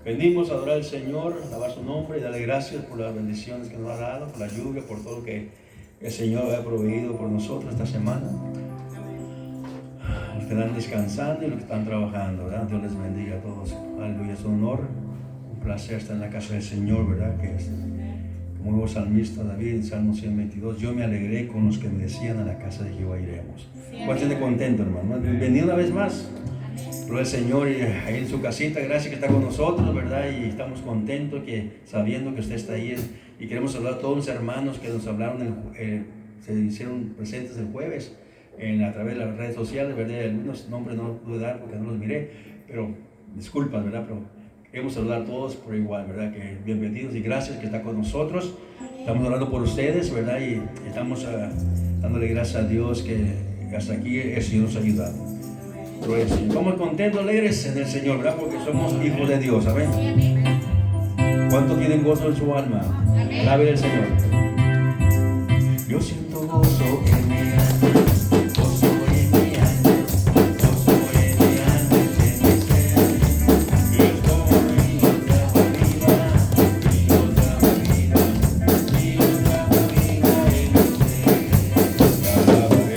Venimos a adorar al Señor, alabar su nombre y darle gracias por las bendiciones que nos ha dado, por la lluvia, por todo lo que el Señor ha proveído por nosotros esta semana. Los que están descansando y los que están trabajando, ¿verdad? Dios les bendiga a todos. Aleluya, es un honor, un placer estar en la casa del Señor, ¿verdad? Que es, como dijo el salmista David en Salmo 122, yo me alegré con los que me decían, a la casa de Jehová iremos. ¿Cuántos estén contentos, hermano? Bienvenido una vez más. Gloria al Señor, y ahí en su casita, gracias que está con nosotros, ¿verdad? Y estamos contentos sabiendo que usted está ahí. Y queremos saludar a todos los hermanos que nos hablaron, se hicieron presentes el jueves a través de las redes sociales, ¿verdad? Algunos nombres no pude dar porque no los miré, pero disculpas, ¿verdad? Pero queremos saludar a todos por igual, ¿verdad? Que bienvenidos y gracias que está con nosotros. Estamos orando por ustedes, ¿verdad? Y estamos dándole gracias a Dios que hasta aquí el Señor nos ha ayudado. Estamos contentos, alegres en el Señor, ¿verdad? Porque somos hijos de Dios, amén. ¿Cuántos tienen gozo en su alma? Alaben al Señor. Yo siento gozo en mi alma, gozo en mi alma, gozo en mi alma, en mi ser. Dios trajo vida, Dios trajo vida, Dios trajo vida en mi ser. Alabaré.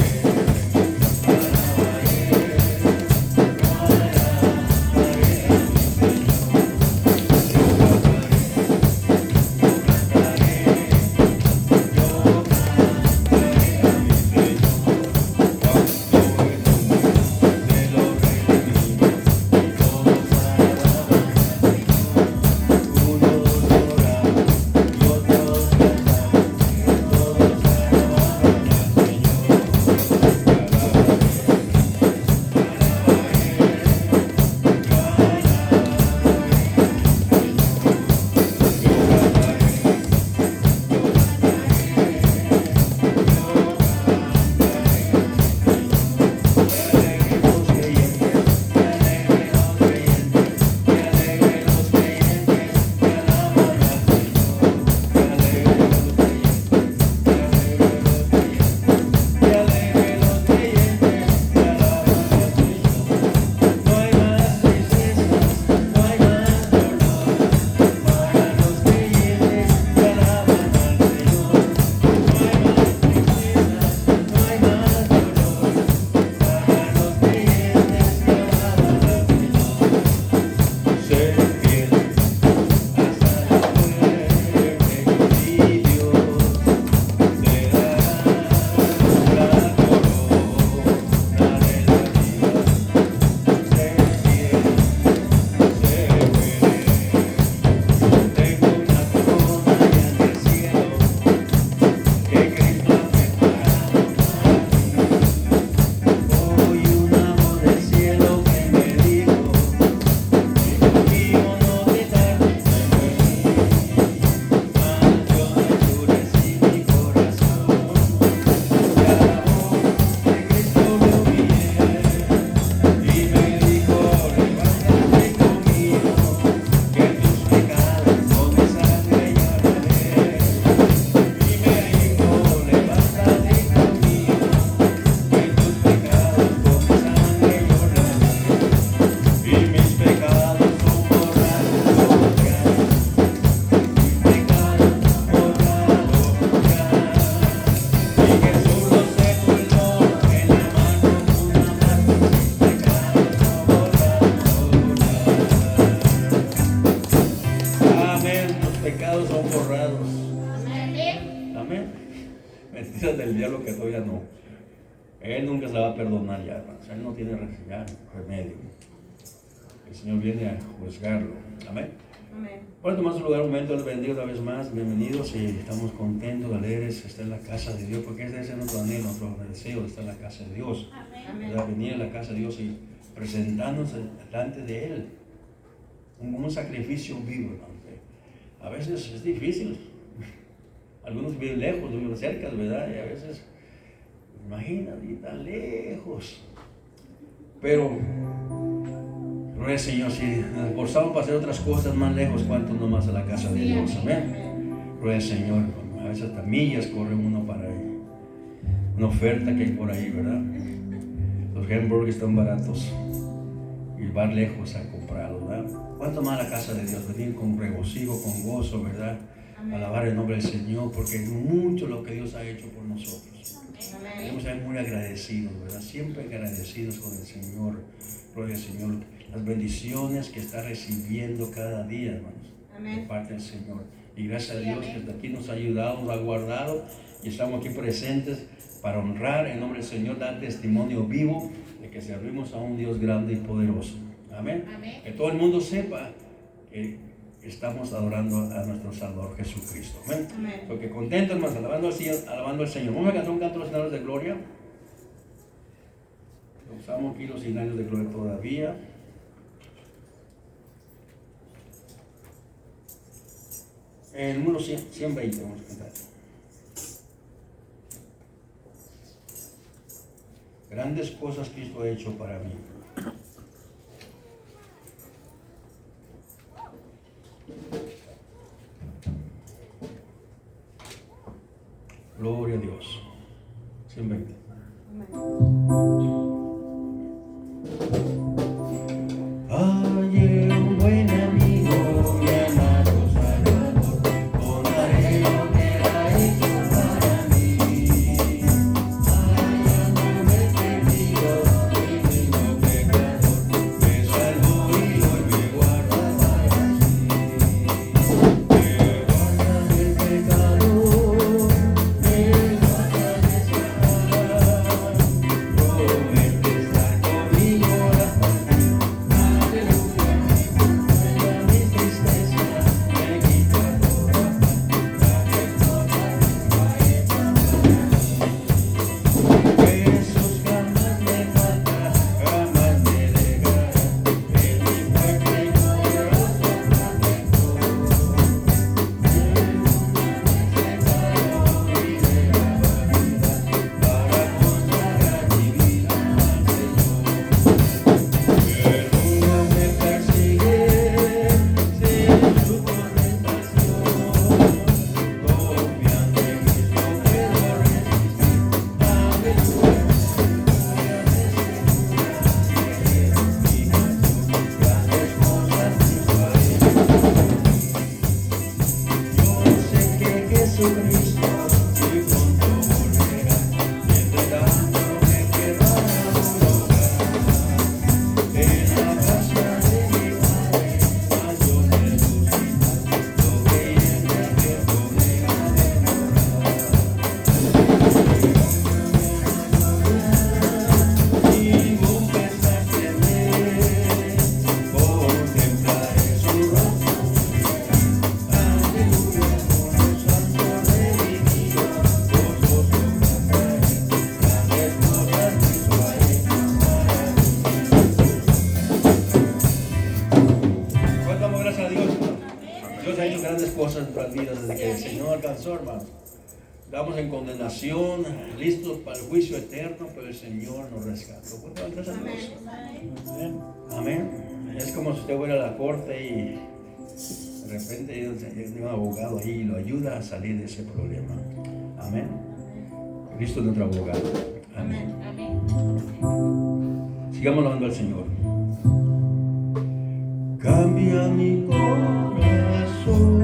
Del diablo que todavía no. Él nunca se la va a perdonar ya, hermanos. Él no tiene ya remedio. El Señor viene a juzgarlo. Amén. Amén. Bueno, tomar su lugar un momento, les bendigo una vez más. Bienvenidos y estamos contentos, alegres, estar en la casa de Dios, porque ese es nuestro anhelo, nuestro deseo de estar en la casa de Dios. Amén. Venir a la casa de Dios y presentarnos delante de Él. Un sacrificio vivo, hermano. A veces es difícil. Algunos viven lejos, viven cerca, ¿verdad? Y a veces, imagínate, tan lejos. Pero, gloria al Señor, si nos esforzamos para hacer otras cosas más lejos, ¿cuánto no más a la casa de Dios? Amén. Gloria al Señor. A veces hasta millas corre uno para ahí. Una oferta que hay por ahí, ¿verdad? Los hamburgues están baratos. Y van lejos a comprarlos, ¿verdad? ¿Cuánto más la casa de Dios? Venir con regocijo, con gozo, ¿verdad? Alabar el nombre del Señor, porque es mucho lo que Dios ha hecho por nosotros. Debemos ser muy agradecidos, ¿verdad? Siempre agradecidos con el Señor. Gloria al Señor. Las bendiciones que está recibiendo cada día, hermanos, de parte del Señor. Y gracias a Dios que hasta aquí nos ha ayudado, nos ha guardado y estamos aquí presentes para honrar el nombre del Señor, dar testimonio vivo de que servimos a un Dios grande y poderoso. Amén. Amén. Que todo el mundo sepa que estamos adorando a nuestro Salvador Jesucristo. Amén. Amén. Porque contento, hermanos, alabando al Señor. Vamos a cantar un canto de los sinarios de gloria. Usamos aquí los sinarios de gloria todavía. El número 120 vamos a cantar. Grandes cosas Cristo ha hecho para mí. Gloria a Dios. 120. Hay un buen amigo, mi amado Salvador, contaré lo que ha hecho para mí. Hallándome perdido y mismo pecador, me salvó y hoy me guarda para sí. Me guarda del pecado. Cosas en nuestras vidas desde que el Señor alcanzó, hermanos. Estamos en condenación, listos para el juicio eterno, pero el Señor nos rescató. Amén. Amén. Es como si usted fuera a la corte y de repente hay un abogado ahí y lo ayuda a salir de ese problema. Amén. Cristo es nuestro abogado. Amén. Sigamos alabando al Señor. Cambia mi corazón.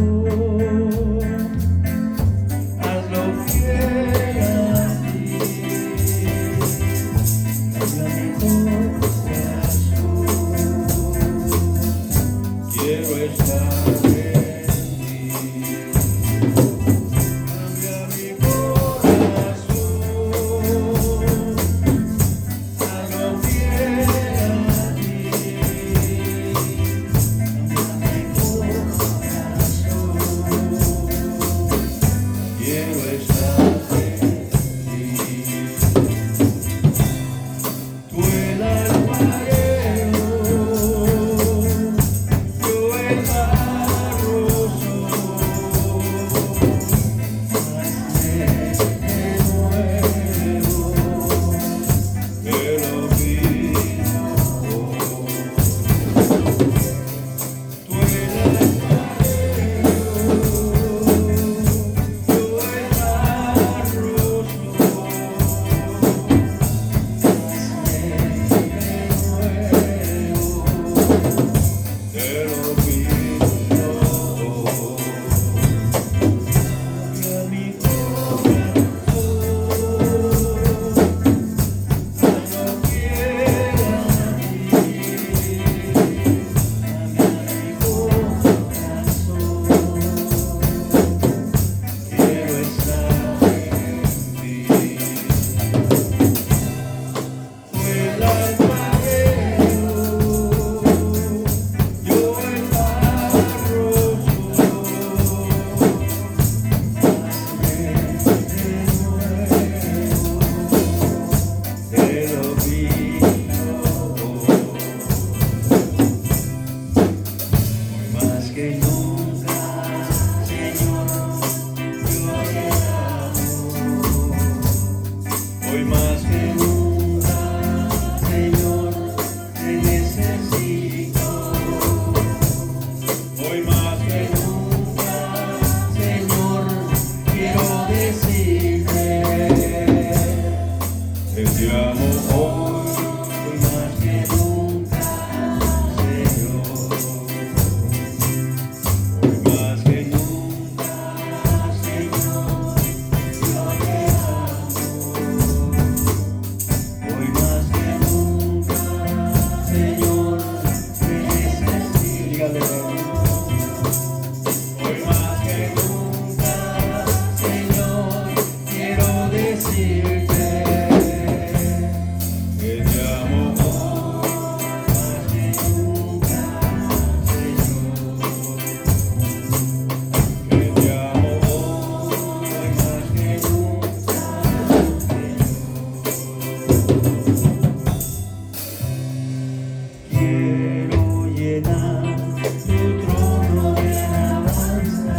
decirte que te amo hoy más que nunca, Señor. Hoy más que nunca, Señor, yo te amo. Hoy más que nunca, Señor, te necesito. Dígale. Hoy más que nunca, Señor, quiero decirte que te amo más que nunca, Señor. Que te amo hoy más que nunca, Señor. Quiero llenar tu trono de alabanza.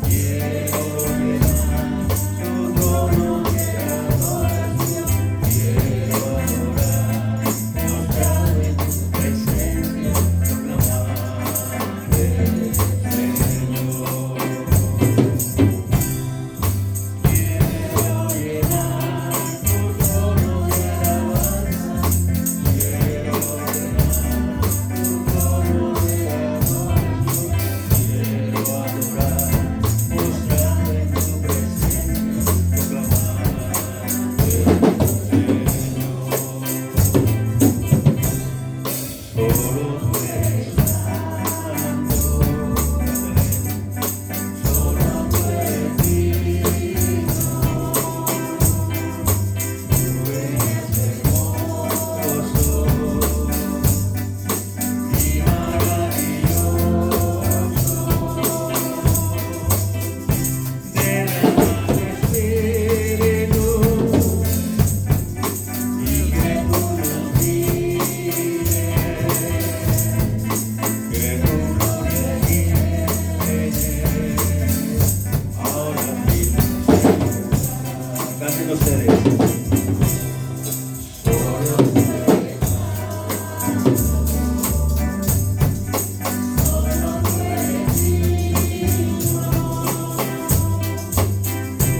Quiero llenar tu trono de adoración. Quiero adorar, mostrar en tu presencia, proclamarte, Señor. Quiero llenar tu trono de alabanza. Quiero llenar tu trono de adoración. Quiero adorar, mostrar en tu presencia, proclamarte, Señor. Solo tú eres santo, solo tú eres digno, tú eres hermoso y maravilloso. Derrama tu espíritu y que tú nos guíes, que tu gloria llene ahora mismo. Canten ustedes. Solo tú eres espíritu y que tú nos guíes, que tu gloria llene ahora mismo este lugar. Te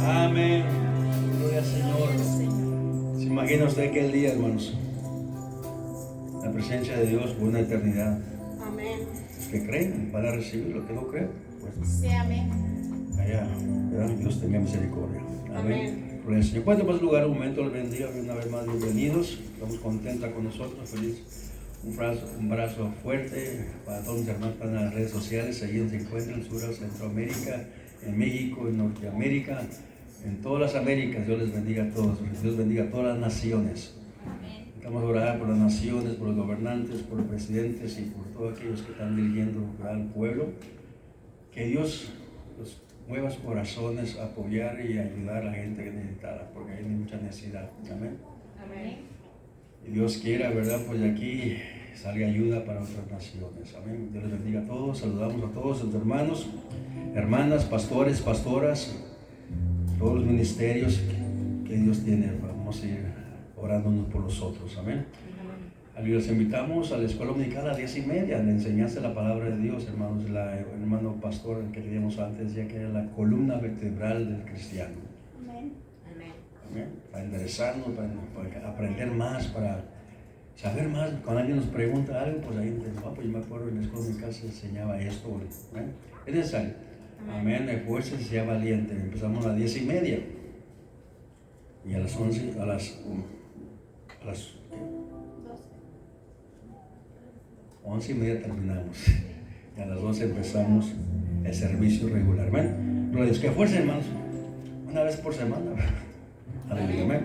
Amén. Gloria al Señor. ¿Se imagina usted aquel día, hermanos? La presencia de Dios por una eternidad. Amén. Los que creen van a recibir, los que no creen, pues Sí, amén. allá, ¿verdad? Dios tenga misericordia. Amén. Amén. Gloria al Señor. Puede tomar lugar un momento, les bendiga una vez más, bienvenidos. Estamos contentos con nosotros, feliz. Un brazo fuerte para todos mis hermanos que están en las redes sociales, allí donde se encuentran, en Sur, Centroamérica, en México, en Norteamérica, en todas las Américas. Dios les bendiga a todos, Dios bendiga a todas las naciones. Vamos a orar por las naciones, por los gobernantes, por los presidentes y por todos aquellos que están dirigiendo al pueblo. Que Dios los mueva sus corazones a apoyar y ayudar a la gente que necesita, porque hay mucha necesidad. Amén. Amén. Y Dios quiera, ¿verdad? Pues de aquí salga ayuda para otras naciones. Amén. Dios les bendiga a todos. Saludamos a todos los hermanos, hermanas, pastores, pastoras, todos los ministerios que Dios tiene. Vamos a ir orando unos por los otros. Amén. Les invitamos a la escuela dominical a 10:30, la enseñanza de la palabra de Dios, hermanos. El hermano pastor que teníamos antes decía que era la columna vertebral del cristiano. Amén. Amén. Para interesarnos, para aprender más, para saber más. Cuando alguien nos pregunta algo, pues ahí entendemos. Pues yo me acuerdo en la escuela dominical se enseñaba esto. ¿Amén? Es necesario. Amén. De fuerza sea valiente. Empezamos a las 10:30 y a las 11, a las 11:30 terminamos y a las 12 empezamos el servicio regular. Amén. Gloria a Dios. Que fuerza, hermanos. Una vez por semana. Aleluya. Amén.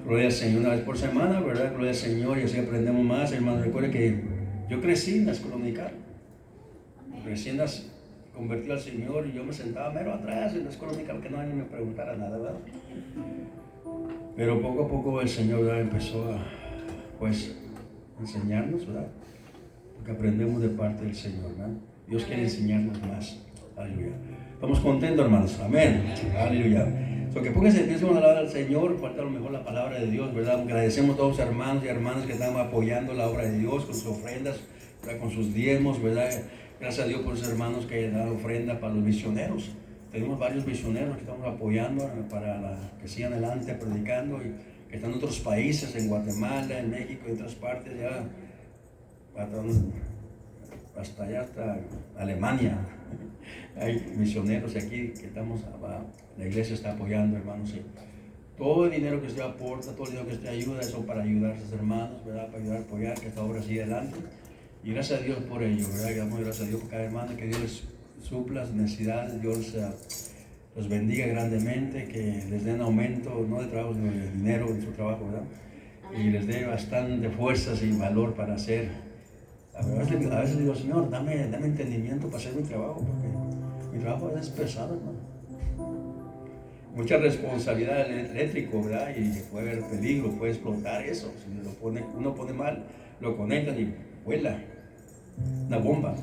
Gloria al Señor. Una vez por semana, ¿verdad? Gloria al Señor. Y así aprendemos más, hermanos. Recuerden que yo crecí en la escuela dominical. Recién convertí al Señor y yo me sentaba mero atrás en la escuela dominical, que nadie me preguntara nada, ¿verdad? Pero poco a poco el Señor, ¿verdad?, empezó a, pues, enseñarnos, ¿verdad? Porque aprendemos de parte del Señor, ¿verdad? Dios quiere enseñarnos más. Aleluya. Estamos contentos, hermanos. Amén. Aleluya. So, que pónganse, empiecen a alabar al Señor. Falta a lo mejor la palabra de Dios, ¿verdad? Agradecemos a todos los hermanos y hermanas que están apoyando la obra de Dios con sus ofrendas, ¿verdad?, con sus diezmos, ¿verdad? Gracias a Dios por esos hermanos que dan ofrenda para los misioneros. Tenemos varios misioneros que estamos apoyando para que sigan adelante predicando y que están en otros países, en Guatemala, en México, en otras partes, ya hasta allá, hasta Alemania. Hay misioneros aquí que estamos, la iglesia está apoyando, hermanos. Y todo el dinero que usted aporta, todo el dinero que usted ayuda, eso para ayudar a sus hermanos, ¿verdad? Para ayudar a apoyar que esta obra siga adelante. Y gracias a Dios por ello, ¿verdad? Damos gracias a Dios por cada hermano, que Dios les supla sus necesidades, Dios los bendiga grandemente, que les den aumento, no de trabajo, sino de dinero en su trabajo, ¿verdad? Y les dé bastante fuerzas y valor para hacer. A veces digo, Señor, dame entendimiento para hacer mi trabajo, porque mi trabajo es pesado, hermano. Mucha responsabilidad eléctrico, ¿verdad? Y puede haber peligro, puede explotar eso. Si uno pone mal, lo conectan y vuela una bomba.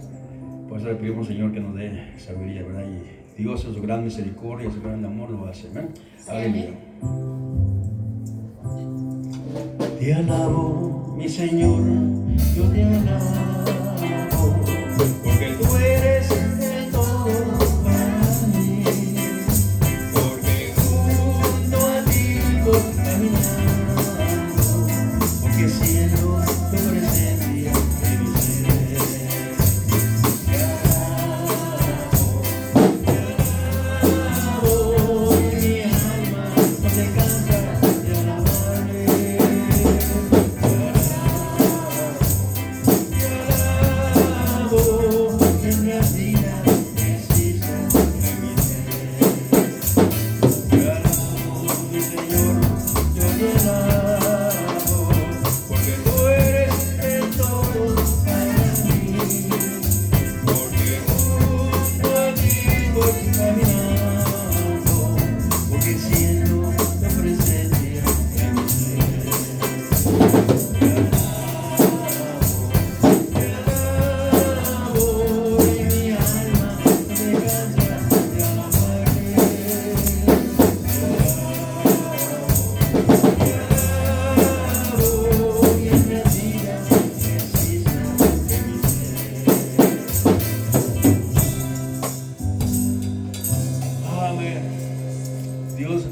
Por eso le pedimos, Señor, que nos dé sabiduría, ¿verdad? Y Dios en su gran misericordia, su gran amor lo hace. ¿Amén? Aleluya. Te alabo, mi Señor, yo te alabo, porque tú eres el todo para mí, porque junto a ti voy caminando, porque siento tu presencia en mi ser.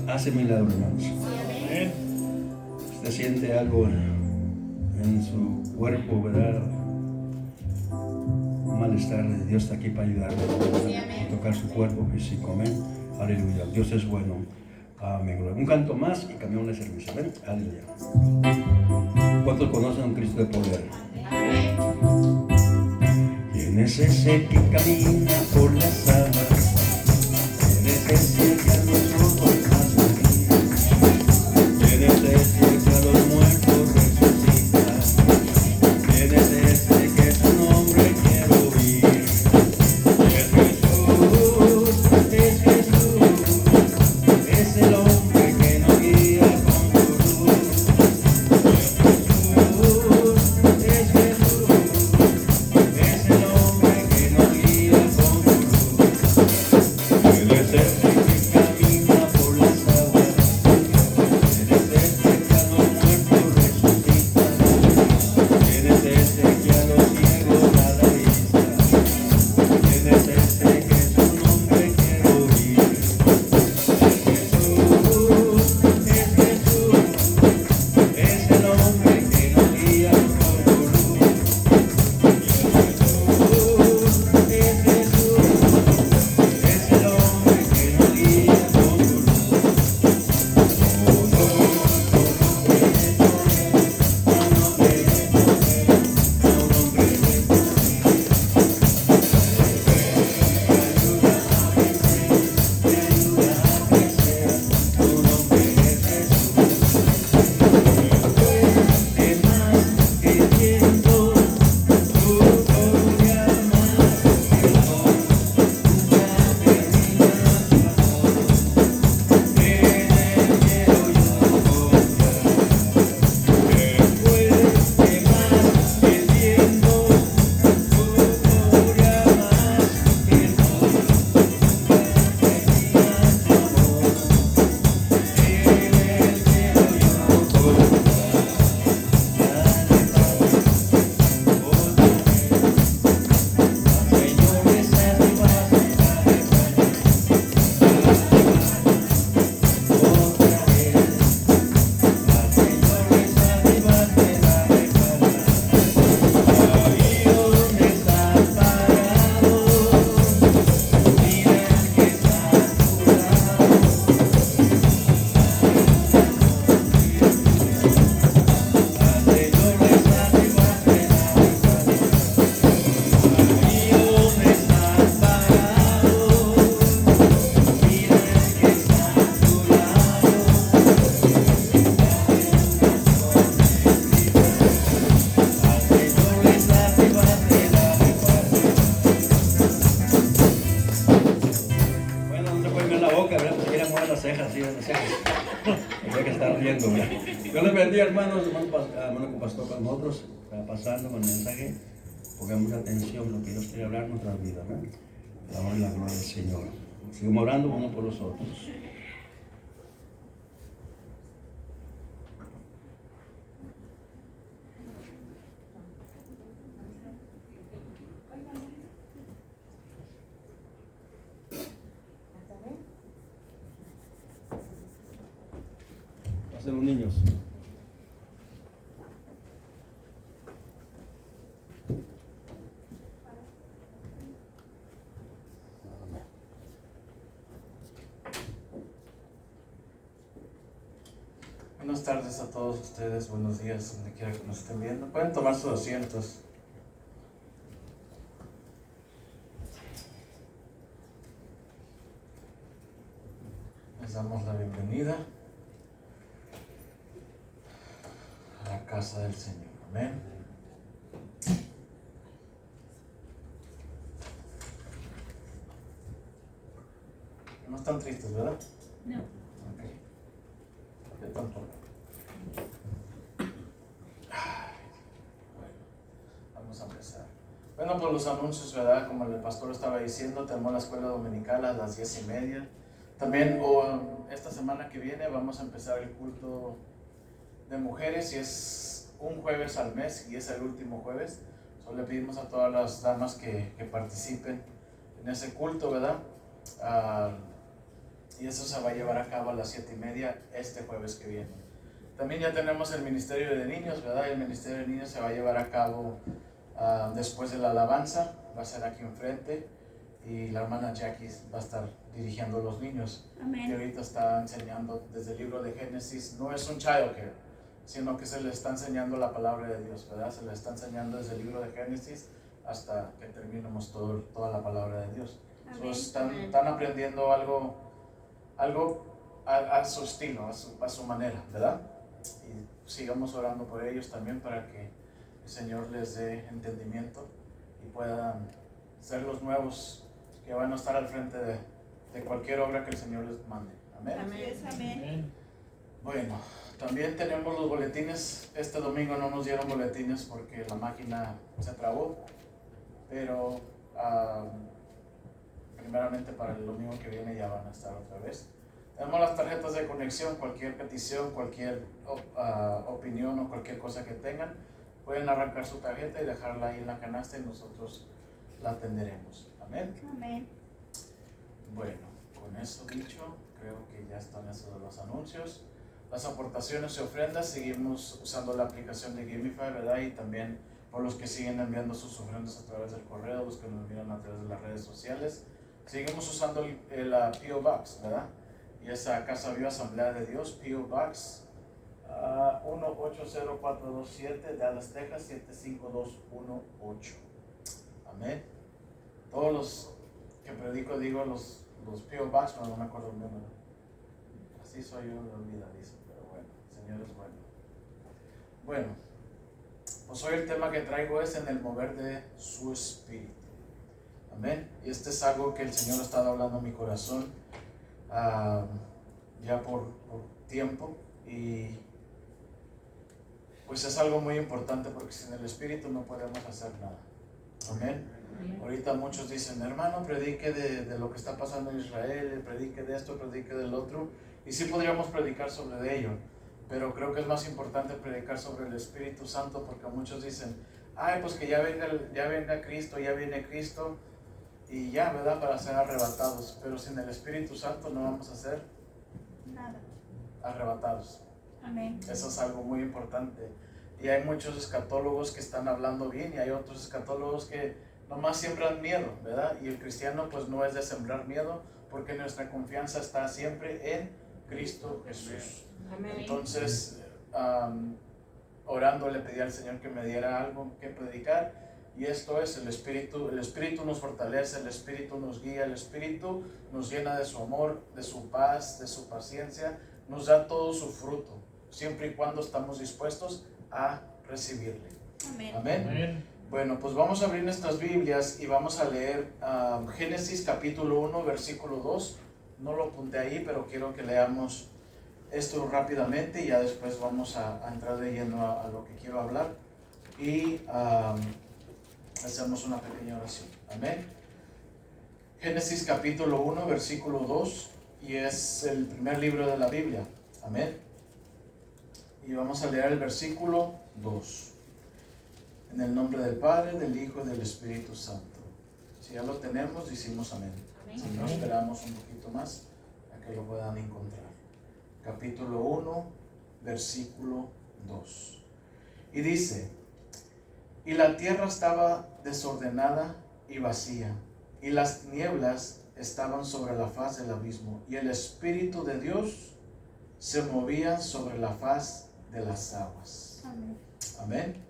Hace milagros, hermanos. Usted siente algo en su cuerpo, ¿verdad? Un malestar. Dios está aquí para ayudarle, a tocar su cuerpo físico. Amén. Aleluya. Dios es bueno. Amén. Un canto más y cambiamos de servicio. Amén. Aleluya. ¿Cuántos conocen a un Cristo de poder? ¿Quién es ese que camina por las aguas? ¿Quién es ese que a los ojos más? ¿Quién es ese que a los muertos resucita? Dios les bendiga, hermanos. Hermano que pasó con nosotros, está pasando con el mensaje. Pongamos atención a lo que Dios quiere hablar en nuestras vidas, ¿no? La honra y la gloria del Señor. Seguimos orando unos por los otros. Pasen los niños. Buenas tardes a todos ustedes, buenos días, donde quiera que nos estén viendo. Pueden tomar sus asientos. Les damos la bienvenida a la casa del Señor. Amén. No están tristes, ¿verdad? No. Ok. Yo tampoco. Bueno, vamos a empezar. Bueno, pues los anuncios, ¿verdad? Como el pastor estaba diciendo, tenemos la escuela dominical a las 10:30. También esta semana que viene vamos a empezar el culto de mujeres y es un jueves al mes y es el último jueves. Solo le pedimos a todas las damas que participen en ese culto, ¿verdad? Y eso se va a llevar a cabo a las 7:30 este jueves que viene. También ya tenemos el Ministerio de Niños, ¿verdad? El Ministerio de Niños se va a llevar a cabo después de la alabanza, va a ser aquí enfrente y la hermana Jackie va a estar dirigiendo a los niños. Amén. Que ahorita está enseñando desde el libro de Génesis. No es un childcare, sino que se le está enseñando la palabra de Dios, ¿verdad? Se le está enseñando desde el libro de Génesis hasta que terminemos toda la palabra de Dios. Están aprendiendo algo a su estilo, a su manera, ¿verdad? Y sigamos orando por ellos también para que el Señor les dé entendimiento y puedan ser los nuevos que van a estar al frente de cualquier obra que el Señor les mande. Amén. Amén. Bueno, también tenemos los boletines. Este domingo no nos dieron boletines porque la máquina se trabó, pero primeramente para el domingo que viene ya van a estar otra vez. Tenemos las tarjetas de conexión, cualquier petición, cualquier opinión o cualquier cosa que tengan, pueden arrancar su tarjeta y dejarla ahí en la canasta y nosotros la atenderemos. Amén. Amén. Bueno, con eso dicho, creo que ya están esos de los anuncios. Las aportaciones y ofrendas, seguimos usando la aplicación de Giveify, ¿verdad? Y también por los que siguen enviando sus ofrendas a través del correo, los que nos miran a través de las redes sociales. Seguimos usando el P.O. Box, ¿verdad? Y esa Casa Viva Asamblea de Dios, P.O. Box 180427, Dallas, Texas 75218. Amén. Todos los que predico digo los P.O. Box, pero no me acuerdo el número. Así soy yo, me olvidadizo, pero bueno, el Señor es bueno. Bueno, pues hoy el tema que traigo es en el mover de su espíritu. Amén. Y este es algo que el Señor ha estado hablando a mi corazón ya por tiempo, y pues es algo muy importante porque sin el Espíritu no podemos hacer nada. Amén. Ahorita muchos dicen, hermano, predique de lo que está pasando en Israel, predique de esto, predique del otro, y sí podríamos predicar sobre ello, pero creo que es más importante predicar sobre el Espíritu Santo, porque muchos dicen, ay, pues que ya venga Cristo, ya viene Cristo, y ya, ¿verdad? Para ser arrebatados. Pero sin el Espíritu Santo no vamos a ser Nada. arrebatados. Amén. Eso es algo muy importante. Y hay muchos escatólogos que están hablando bien y hay otros escatólogos que nomás siembran miedo, ¿verdad? Y el cristiano pues no es de sembrar miedo, porque nuestra confianza está siempre en Cristo Jesús. Amén. Entonces, orando le pedí al Señor que me diera algo que predicar. Y esto es el Espíritu nos fortalece, el Espíritu nos guía, el Espíritu nos llena de su amor, de su paz, de su paciencia, nos da todo su fruto, siempre y cuando estamos dispuestos a recibirle. Amén. Amén. Amén. Bueno, pues vamos a abrir nuestras Biblias y vamos a leer Génesis capítulo 1, versículo 2. No lo apunté ahí, pero quiero que leamos esto rápidamente y ya después vamos a entrar de lleno a lo que quiero hablar y hacemos una pequeña oración. Amén. Génesis capítulo 1, versículo 2, y es el primer libro de la Biblia. Amén. Y vamos a leer el versículo 2. En el nombre del Padre, del Hijo y del Espíritu Santo. Si ya lo tenemos, decimos amén. Amén. Si no, esperamos un poquito más a que lo puedan encontrar. Capítulo 1, versículo 2. Y dice: y la tierra estaba desordenada y vacía, y las tinieblas estaban sobre la faz del abismo, y el Espíritu de Dios se movía sobre la faz de las aguas. Amén. Amén.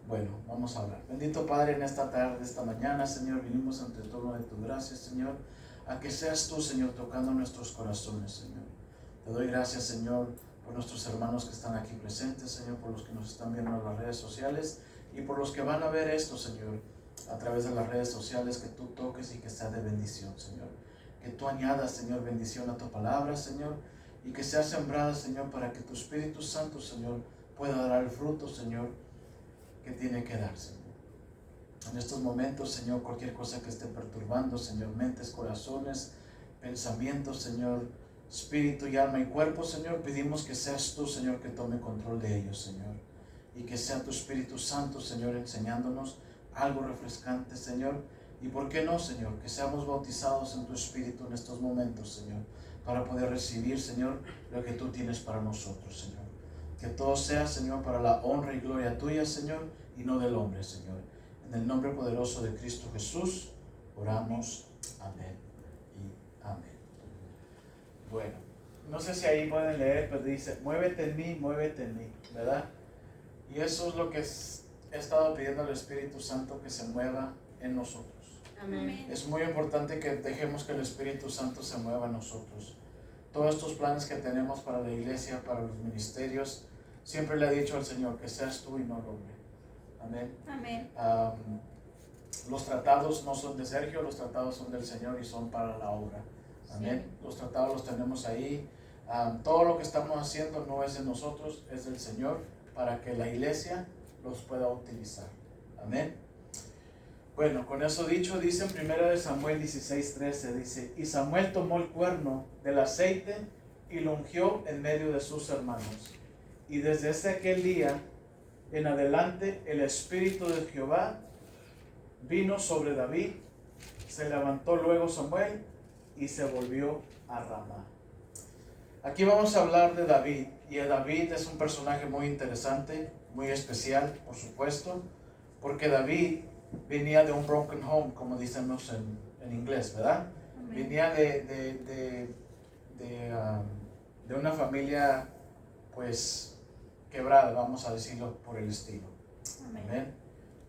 Bueno, vamos a hablar. Bendito Padre, en esta tarde, esta mañana, Señor, vinimos ante el trono de tu gracia, Señor, a que seas tú, Señor, tocando nuestros corazones, Señor. Te doy gracias, Señor, por nuestros hermanos que están aquí presentes, Señor, por los que nos están viendo en las redes sociales y por los que van a ver esto, Señor, a través de las redes sociales, que tú toques y que sea de bendición, Señor. Que tú añadas, Señor, bendición a tu palabra, Señor, y que sea sembrada, Señor, para que tu Espíritu Santo, Señor, pueda dar el fruto, Señor, que tiene que dar, Señor. En estos momentos, Señor, cualquier cosa que esté perturbando, Señor, mentes, corazones, pensamientos, Señor, espíritu y alma y cuerpo, Señor, pedimos que seas tú, Señor, que tome control de ellos, Señor. Y que sea tu Espíritu Santo, Señor, enseñándonos algo refrescante, Señor. Y por qué no, Señor, que seamos bautizados en tu Espíritu en estos momentos, Señor, para poder recibir, Señor, lo que tú tienes para nosotros, Señor. Que todo sea, Señor, para la honra y gloria tuya, Señor, y no del hombre, Señor. En el nombre poderoso de Cristo Jesús, oramos. Amén y amén. Bueno, no sé si ahí pueden leer, pero dice: muévete en mí, ¿verdad? Y eso es lo que he estado pidiendo al Espíritu Santo, que se mueva en nosotros. Amén. Es muy importante que dejemos que el Espíritu Santo se mueva en nosotros. Todos estos planes que tenemos para la iglesia, para los ministerios, siempre le he dicho al Señor que seas tú y no el hombre. Amén. Amén. Los tratados no son de Sergio, los tratados son del Señor y son para la obra. Amén. Sí. Los tratados los tenemos ahí. Todo lo que estamos haciendo no es de nosotros, es del Señor, para que la iglesia los pueda utilizar. Amén. Bueno, con eso dicho, dice en 1 Samuel 16:13, dice: y Samuel tomó el cuerno del aceite y lo ungió en medio de sus hermanos. Y desde aquel día en adelante el Espíritu de Jehová vino sobre David. Se levantó luego Samuel y se volvió a Ramá. Aquí vamos a hablar de David. Y David es un personaje muy interesante, muy especial, por supuesto, porque David venía de un broken home, como decimos en inglés, ¿verdad? Amén. Venía de una familia, pues, quebrada, vamos a decirlo por el estilo. Amén. Amén.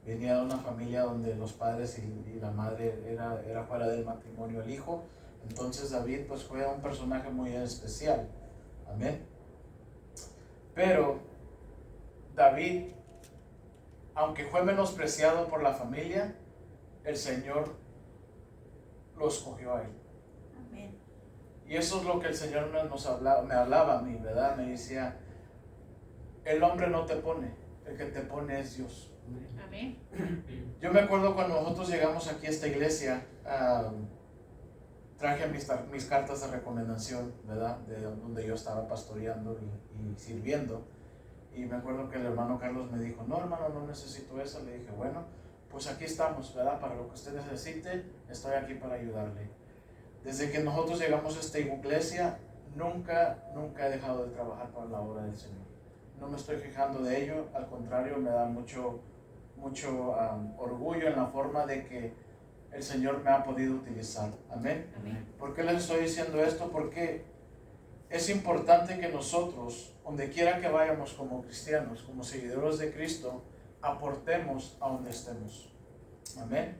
Venía de una familia donde los padres y la madre era fuera del matrimonio el hijo. Entonces David, pues, fue un personaje muy especial. Amén. Pero David, aunque fue menospreciado por la familia, el Señor lo escogió a él. Amén. Y eso es lo que el Señor me hablaba a mí, ¿verdad? Me decía: el hombre no te pone, el que te pone es Dios. Amén. Yo me acuerdo cuando nosotros llegamos aquí a esta iglesia, traje mis cartas de recomendación, ¿verdad? De donde yo estaba pastoreando y sirviendo. Y me acuerdo que el hermano Carlos me dijo: no, hermano, no necesito eso. Le dije: bueno, pues aquí estamos, ¿verdad? Para lo que usted necesite, estoy aquí para ayudarle. Desde que nosotros llegamos a esta iglesia, nunca he dejado de trabajar para la obra del Señor. No me estoy quejando de ello, al contrario, me da mucho orgullo en la forma de que el Señor me ha podido utilizar. Amén. Amén. ¿Por qué les estoy diciendo esto? Porque es importante que nosotros, donde quiera que vayamos como cristianos, como seguidores de Cristo, aportemos a donde estemos. Amén.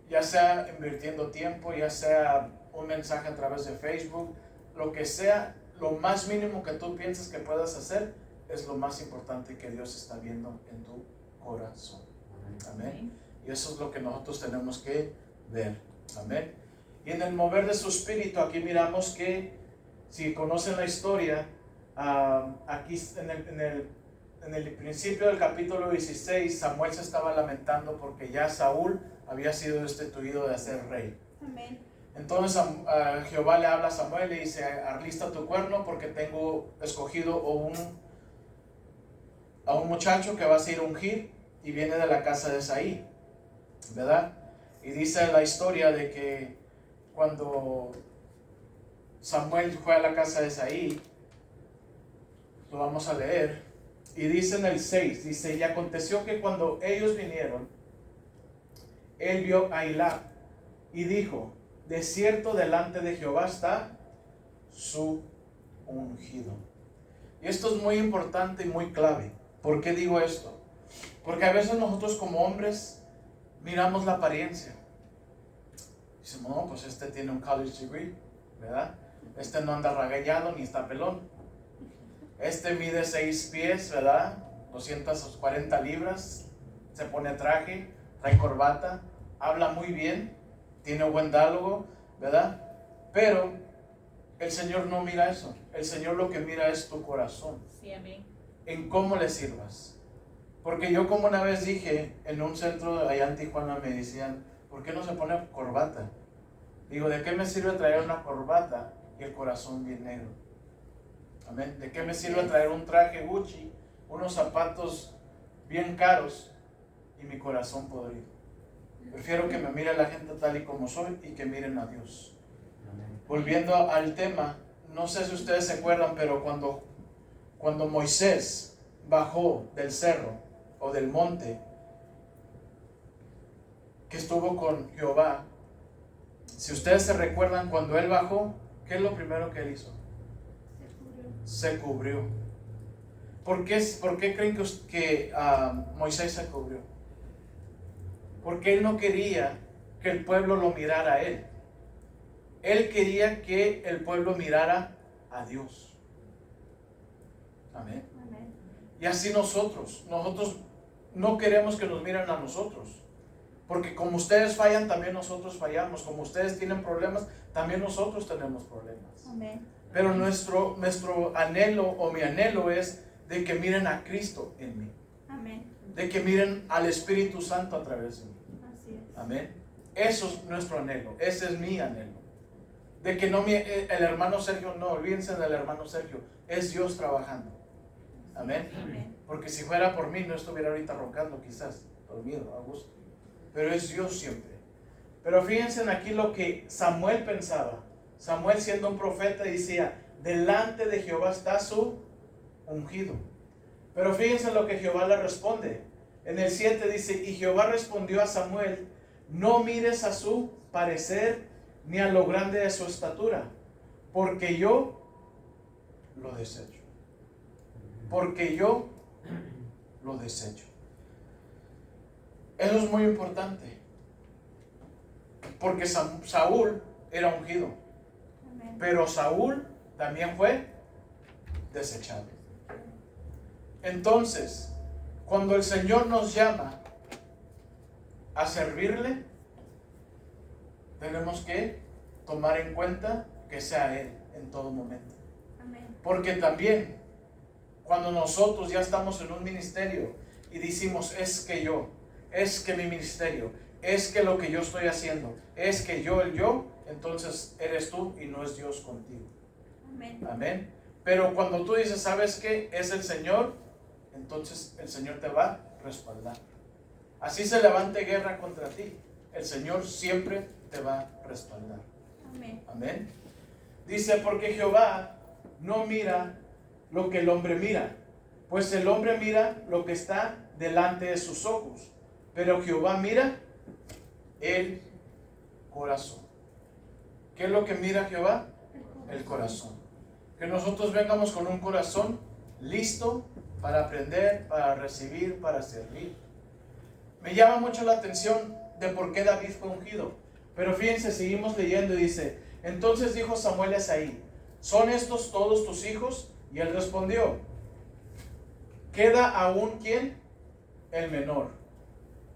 Ya sea invirtiendo tiempo, ya sea un mensaje a través de Facebook, lo que sea, lo más mínimo que tú pienses que puedas hacer es lo más importante que Dios está viendo en tu corazón. Amén. Y eso es lo que nosotros tenemos que ver. Amén. Y en el mover de su espíritu, aquí miramos que, si conocen la historia, aquí en el principio del capítulo 16, Samuel se estaba lamentando porque ya Saúl había sido destituido de ser rey. Amén. Entonces Jehová le habla a Samuel y le dice, alista tu cuerno porque tengo escogido a un muchacho que vas a ir a ungir y viene de la casa de Isaí, ¿verdad? Y dice la historia de que cuando Samuel fue a la casa de Isaí, lo vamos a leer, y dice en el 6, dice, y aconteció que cuando ellos vinieron, él vio a Elab y dijo, de cierto delante de Jehová está su ungido. Y esto es muy importante y muy clave. ¿Por qué digo esto? Porque a veces nosotros como hombres miramos la apariencia. Decimos, no, pues este tiene un college degree, ¿verdad? Este no anda ragallado ni está pelón. Este mide 6 pies, ¿verdad? 240 libras, se pone traje, trae corbata, habla muy bien, tiene buen diálogo, ¿verdad? Pero el Señor no mira eso. El Señor lo que mira es tu corazón. Sí, amén. En cómo le sirvas. Porque yo, como una vez dije en un centro allá en Tijuana, me decían, ¿por qué no se pone corbata? Digo, ¿de qué me sirve traer una corbata y el corazón bien negro? Amén. ¿De qué me sirve traer un traje Gucci, unos zapatos bien caros y mi corazón podrido? Prefiero que me mire la gente tal y como soy y que miren a Dios. Volviendo al tema, no sé si ustedes se acuerdan, pero cuando Moisés bajó del cerro o del monte, que estuvo con Jehová, si ustedes se recuerdan, cuando él bajó, ¿qué es lo primero que él hizo? Se cubrió. ¿Por qué creen que Moisés se cubrió? Porque él no quería que el pueblo lo mirara a él. Él quería que el pueblo mirara a Dios. Amén. Amén. Y así nosotros no queremos que nos miren a nosotros. Porque como ustedes fallan, también nosotros fallamos. Como ustedes tienen problemas, también nosotros tenemos problemas. Amén. Pero nuestro anhelo o mi anhelo es de que miren a Cristo en mí. Amén. De que miren al Espíritu Santo a través de mí. Así es. Amén. Eso es nuestro anhelo. Ese es mi anhelo. De que no el hermano Sergio, no, olvídense del hermano Sergio. Es Dios trabajando. Amén. Amén. Porque si fuera por mí, no estuviera ahorita roncando, quizás, dormido, a gusto. Pero es Dios siempre. Pero fíjense en aquí lo que Samuel pensaba. Samuel, siendo un profeta, decía, delante de Jehová está su ungido. Pero fíjense lo que Jehová le responde. En el 7 dice, y Jehová respondió a Samuel, no mires a su parecer ni a lo grande de su estatura, porque yo lo desecho. Porque yo lo desecho. Eso es muy importante. Porque Saúl era ungido. Amén. Pero Saúl también fue desechado. Entonces, cuando el Señor nos llama a servirle, tenemos que tomar en cuenta que sea Él en todo momento. Amén. Porque también, cuando nosotros ya estamos en un ministerio y decimos, es que mi ministerio, es que lo que yo estoy haciendo, es que yo, entonces eres tú y no es Dios contigo. Amén. Amén. Pero cuando tú dices, ¿sabes qué? Es el Señor, entonces el Señor te va a respaldar. Así se levante guerra contra ti, el Señor siempre te va a respaldar. Amén. Amén. Dice, porque Jehová no mira lo que el hombre mira, pues el hombre mira lo que está delante de sus ojos, pero Jehová mira el corazón. ¿Qué es lo que mira Jehová? El corazón. Que nosotros vengamos con un corazón listo para aprender, para recibir, para servir. Me llama mucho la atención de por qué David fue ungido. Pero fíjense, seguimos leyendo y dice, entonces dijo Samuel a Isaí, ¿son estos todos tus hijos? Y él respondió, ¿queda aún quién? El menor.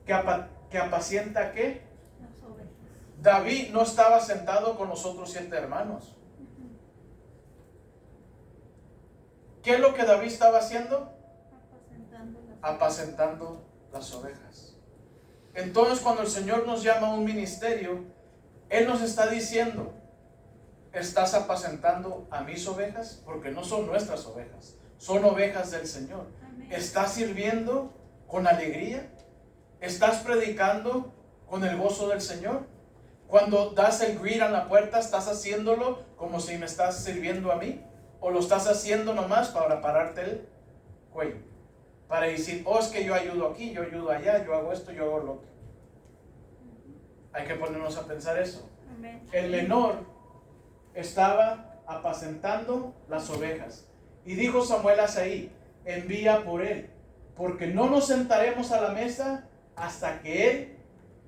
¿Que apacienta qué? Las ovejas. David no estaba sentado con los otros 7 hermanos. ¿Qué es lo que David estaba haciendo? Apacentando las Apacentando las ovejas. Entonces, cuando el Señor nos llama a un ministerio, Él nos está diciendo: ¿estás apacentando a mis ovejas? Porque no son nuestras ovejas, son ovejas del Señor. Amén. ¿Estás sirviendo con alegría? ¿Estás predicando con el gozo del Señor? Cuando das el greet en la puerta, ¿estás haciéndolo como si me estás sirviendo a mí? ¿O lo estás haciendo nomás para pararte el cuello? Para decir: oh, es que yo ayudo aquí, yo ayudo allá, yo hago esto, yo hago lo otro. Hay que ponernos a pensar eso. Amén. El menor estaba apacentando las ovejas. Y dijo Samuel a Saí: envía por él, porque no nos sentaremos a la mesa hasta que él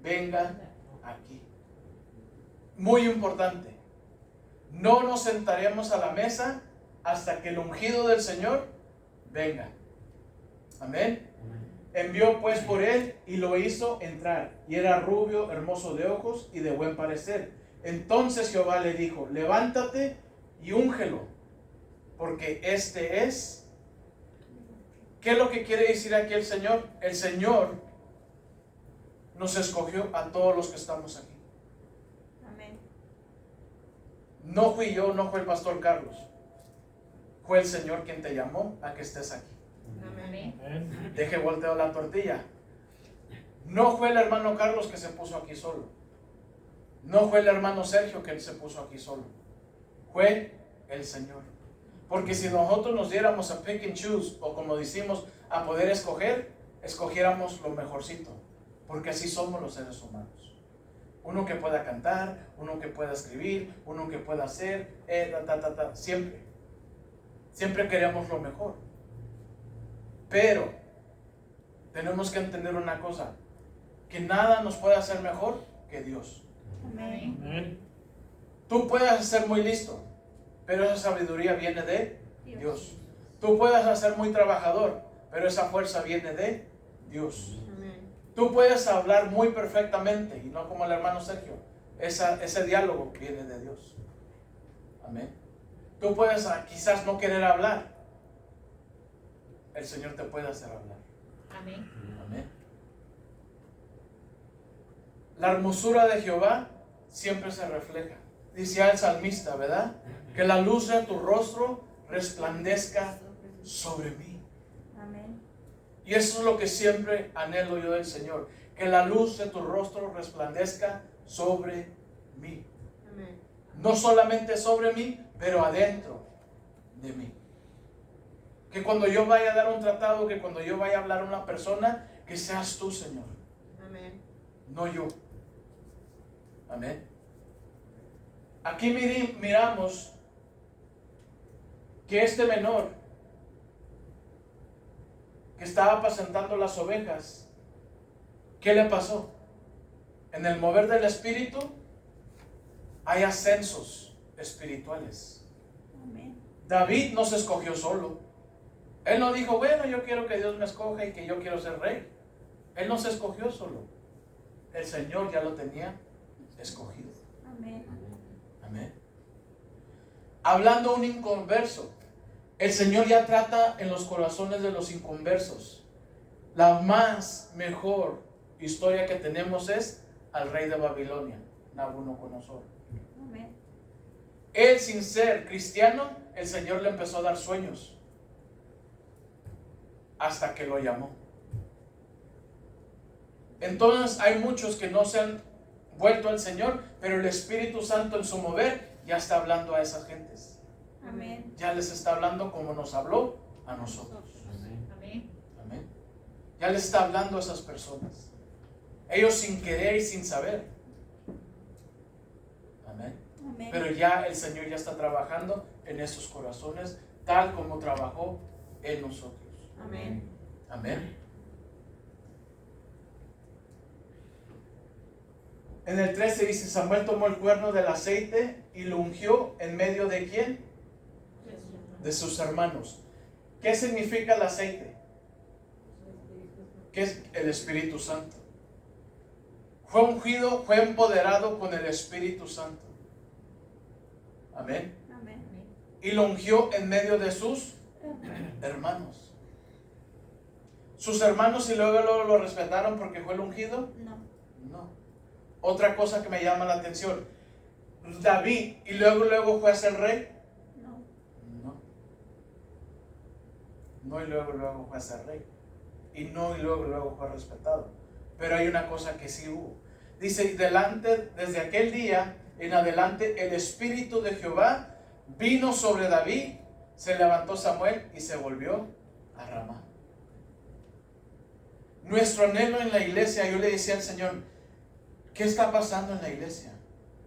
venga aquí. Muy importante. No nos sentaremos a la mesa hasta que el ungido del Señor venga. Amén. Envió pues por él y lo hizo entrar. Y era rubio, hermoso de ojos y de buen parecer. Entonces Jehová le dijo: levántate y úngelo, porque este es. ¿Qué es lo que quiere decir aquí el Señor? El Señor nos escogió a todos los que estamos aquí. Amén. No fui yo, no fue el pastor Carlos. Fue el Señor quien te llamó a que estés aquí. Amén. Deje volteo la tortilla. No fue el hermano Carlos que se puso aquí solo. No fue el hermano Sergio que se puso aquí solo. Fue el Señor. Porque si nosotros nos diéramos a pick and choose, o como decimos, a poder escoger, escogiéramos lo mejorcito. Porque así somos los seres humanos. Uno que pueda cantar, uno que pueda escribir, uno que pueda hacer, Siempre queremos lo mejor. Pero tenemos que entender una cosa: que nada nos puede hacer mejor que Dios. Amén. Tú puedes ser muy listo, pero esa sabiduría viene de Dios. Tú puedes ser muy trabajador, pero esa fuerza viene de Dios. Tú puedes hablar muy perfectamente, y no como el hermano Sergio. Ese diálogo viene de Dios. Amén. Tú puedes quizás no querer hablar. El Señor te puede hacer hablar. Amén. Amén. La hermosura de Jehová siempre se refleja. Dice el salmista, ¿verdad? Que la luz de tu rostro resplandezca sobre mí. Amén. Y eso es lo que siempre anhelo yo del Señor. Que la luz de tu rostro resplandezca sobre mí. Amén. No solamente sobre mí, pero adentro de mí. Que cuando yo vaya a dar un tratado, que cuando yo vaya a hablar a una persona, que seas tú, Señor. Amén. No yo. Amén. Aquí miramos que este menor que estaba apacentando las ovejas, ¿qué le pasó? En el mover del Espíritu hay ascensos espirituales. Amén. David no se escogió solo. Él no dijo: bueno, yo quiero que Dios me escoja y que yo quiero ser rey. Él no se escogió solo. El Señor ya lo tenía escogido. Amén. Amén. Hablando un inconverso, el Señor ya trata en los corazones de los inconversos. La más mejor historia que tenemos es al rey de Babilonia, Nabucodonosor. Amén. Él, sin ser cristiano, el Señor le empezó a dar sueños hasta que lo llamó. Entonces hay muchos que no se han vuelto al Señor, pero el Espíritu Santo en su mover ya está hablando a esas gentes. Amén. Ya les está hablando como nos habló a nosotros. Amén. Amén. Ya les está hablando a esas personas. Ellos sin querer y sin saber. Amén. Amén. Pero ya el Señor ya está trabajando en esos corazones, tal como trabajó en nosotros. Amén. Amén. En el 13 dice: Samuel tomó el cuerno del aceite y lo ungió en medio de ¿quién? De sus hermanos. ¿Qué significa el aceite? ¿Qué es el Espíritu Santo? Fue ungido, fue empoderado con el Espíritu Santo. Amén. Amén. Y lo ungió en medio de sus Hermanos. ¿Sus hermanos y luego lo respetaron porque fue el ungido? No. No. Otra cosa que me llama la atención. David y luego fue a ser rey. No. No. No y luego fue a ser rey. Y no y luego fue respetado. Pero hay una cosa que sí hubo. Dice, desde aquel día en adelante el Espíritu de Jehová vino sobre David, se levantó Samuel y se volvió a Ramá. Nuestro anhelo en la iglesia, yo le decía al Señor, ¿qué está pasando en la iglesia?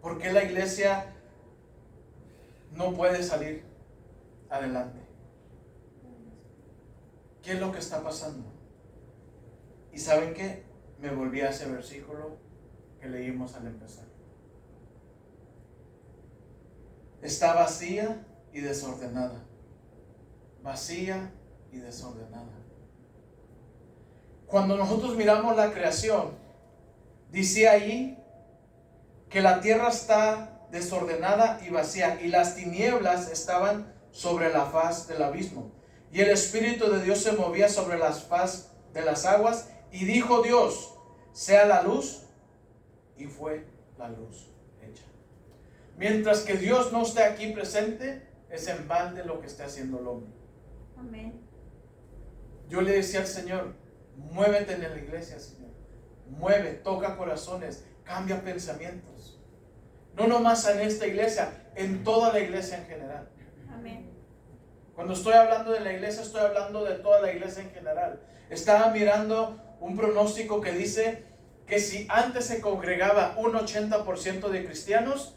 ¿Por qué la iglesia no puede salir adelante? ¿Qué es lo que está pasando? ¿Y saben qué? Me volví a ese versículo que leímos al empezar. Está vacía y desordenada. Vacía y desordenada. Cuando nosotros miramos la creación, dice ahí que la tierra está desordenada y vacía, y las tinieblas estaban sobre la faz del abismo, y el Espíritu de Dios se movía sobre la faz de las aguas, y dijo Dios, sea la luz, y fue la luz hecha. Mientras que Dios no esté aquí presente, es en balde lo que está haciendo el hombre. Amén. Yo le decía al Señor, muévete en la iglesia, Señor. Mueve, toca corazones, cambia pensamientos. No nomás en esta iglesia, en toda la iglesia en general. Amén. Cuando estoy hablando de la iglesia, estoy hablando de toda la iglesia en general. Estaba mirando un pronóstico que dice que si antes se congregaba un 80% de cristianos,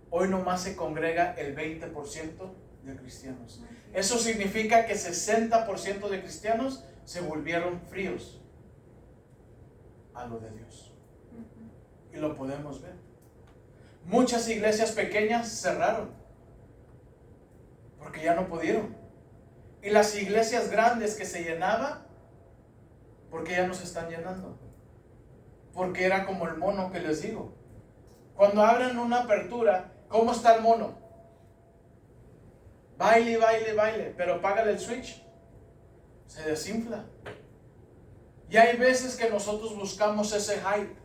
hoy nomás se congrega el 20% de cristianos. Eso significa que 60% de cristianos se volvieron fríos a lo de Dios. Y lo podemos ver. Muchas iglesias pequeñas cerraron porque ya no pudieron. Y las iglesias grandes que se llenaban, porque ya no se están llenando. Porque era como el mono que les digo. Cuando abren una apertura, ¿cómo está el mono? Baile, baile, baile, pero págale el switch, se desinfla. Y hay veces que nosotros buscamos ese hype,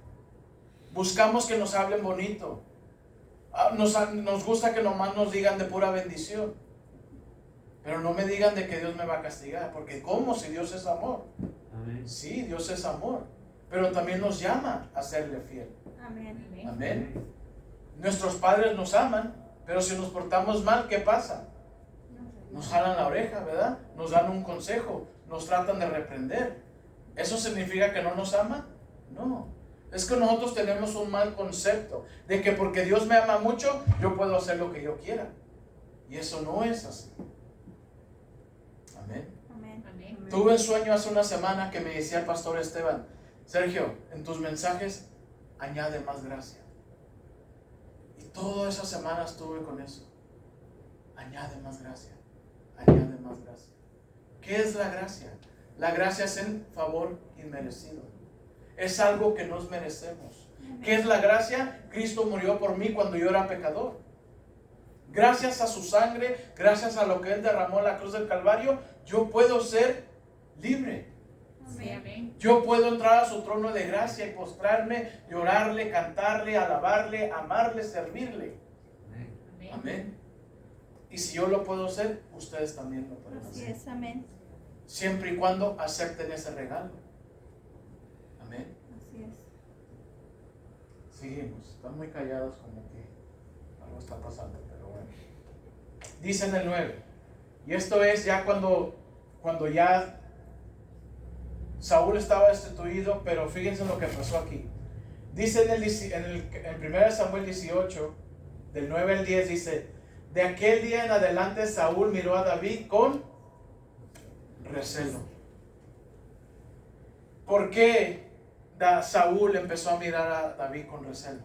buscamos que nos hablen bonito, nos gusta que nomás nos digan de pura bendición, pero no me digan de que Dios me va a castigar, porque ¿cómo si Dios es amor? Amén. Sí, Dios es amor, pero también nos llama a serle fiel. Amén. Amén. Nuestros padres nos aman, pero si nos portamos mal, ¿qué pasa? Nos jalan la oreja, ¿verdad? Nos dan un consejo, nos tratan de reprender. ¿Eso significa que no nos aman? No. Es que nosotros tenemos un mal concepto de que porque Dios me ama mucho, yo puedo hacer lo que yo quiera. Y eso no es así. Amén. Amén. Amén. Tuve un sueño hace una semana que me decía el pastor Esteban, Sergio, en tus mensajes añade más gracia. Y toda esa semana estuve con eso. Añade más gracia. Añade más gracia. ¿Qué es la gracia? La gracia es en favor inmerecido. Es algo que nos merecemos. ¿Qué es la gracia? Cristo murió por mí cuando yo era pecador. Gracias a su sangre, gracias a lo que Él derramó en la cruz del Calvario, yo puedo ser libre. Sí, amén. Yo puedo entrar a su trono de gracia y postrarme, llorarle, cantarle, alabarle, amarle, servirle. Amén. Amén. Y si yo lo puedo hacer, ustedes también lo pueden Así hacer. es, amén. Siempre y cuando acepten ese regalo. Amén. Así es. Seguimos. Están muy callados como que algo está pasando, pero bueno. Dice en el 9. Y esto es ya cuando ya Saúl estaba destituido, pero fíjense lo que pasó aquí. Dice en 1 Samuel 18, del 9 al 10, dice, de aquel día en adelante Saúl miró a David con recelo. ¿Por qué Saúl empezó a mirar a David con recelo?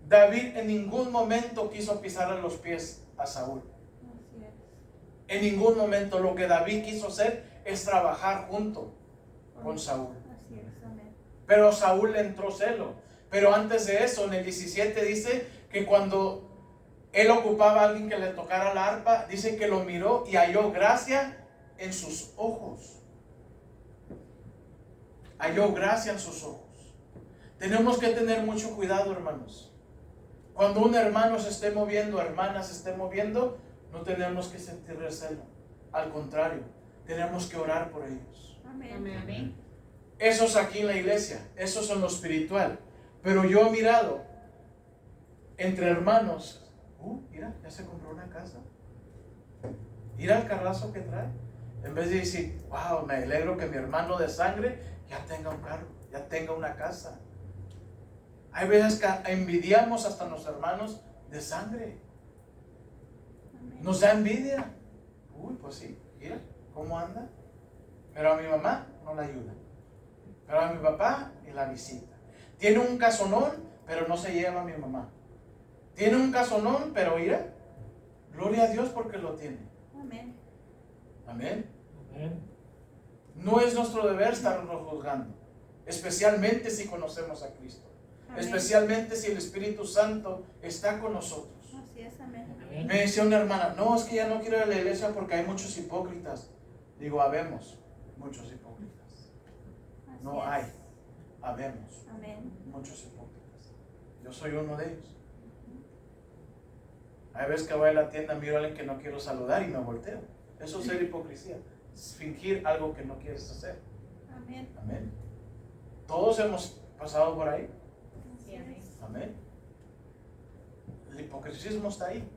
David en ningún momento quiso pisarle los pies a Saúl. Así es. En ningún momento. Lo que David quiso hacer es trabajar junto con Saúl. Así es, amén. Pero Saúl le entró celo. Pero antes de eso, en el 17 dice que cuando Él ocupaba a alguien que le tocara la arpa. Dice que lo miró y halló gracia en sus ojos. Halló gracia en sus ojos. Tenemos que tener mucho cuidado, hermanos. Cuando un hermano se esté moviendo, hermana se esté moviendo, no tenemos que sentir recelo. Al contrario, tenemos que orar por ellos. Amén. Amén. Eso es aquí en la iglesia, eso es en lo espiritual. Pero yo he mirado entre hermanos, mira, ya se compró una casa. Mira el carrazo que trae. En vez de decir, wow, me alegro que mi hermano de sangre ya tenga un carro, ya tenga una casa. Hay veces que envidiamos hasta a los hermanos de sangre. Amén. Nos da envidia. Pues sí, mira cómo anda. Pero a mi mamá no la ayuda. Pero a mi papá ni la visita. Tiene un casonón, pero no se lleva a mi mamá. Tiene un casonón, pero mira, gloria a Dios porque lo tiene. Amén. Amén. Amén. No es nuestro deber estarnos juzgando, especialmente si conocemos a Cristo, Amén. especialmente si el Espíritu Santo está con nosotros. Así es, amén. Amén. Me decía una hermana, no, es que ya no quiero ir a la iglesia porque hay muchos hipócritas. Digo, habemos muchos hipócritas. Así No es. hay, habemos Amén. muchos hipócritas. Yo soy uno de ellos. Hay veces que voy a la tienda, miro a alguien que no quiero saludar y me volteo. Eso es ser hipocresía. Es fingir algo que no quieres hacer. Amén. Amén. Todos hemos pasado por ahí. Así es. Amén. El hipocresismo está ahí.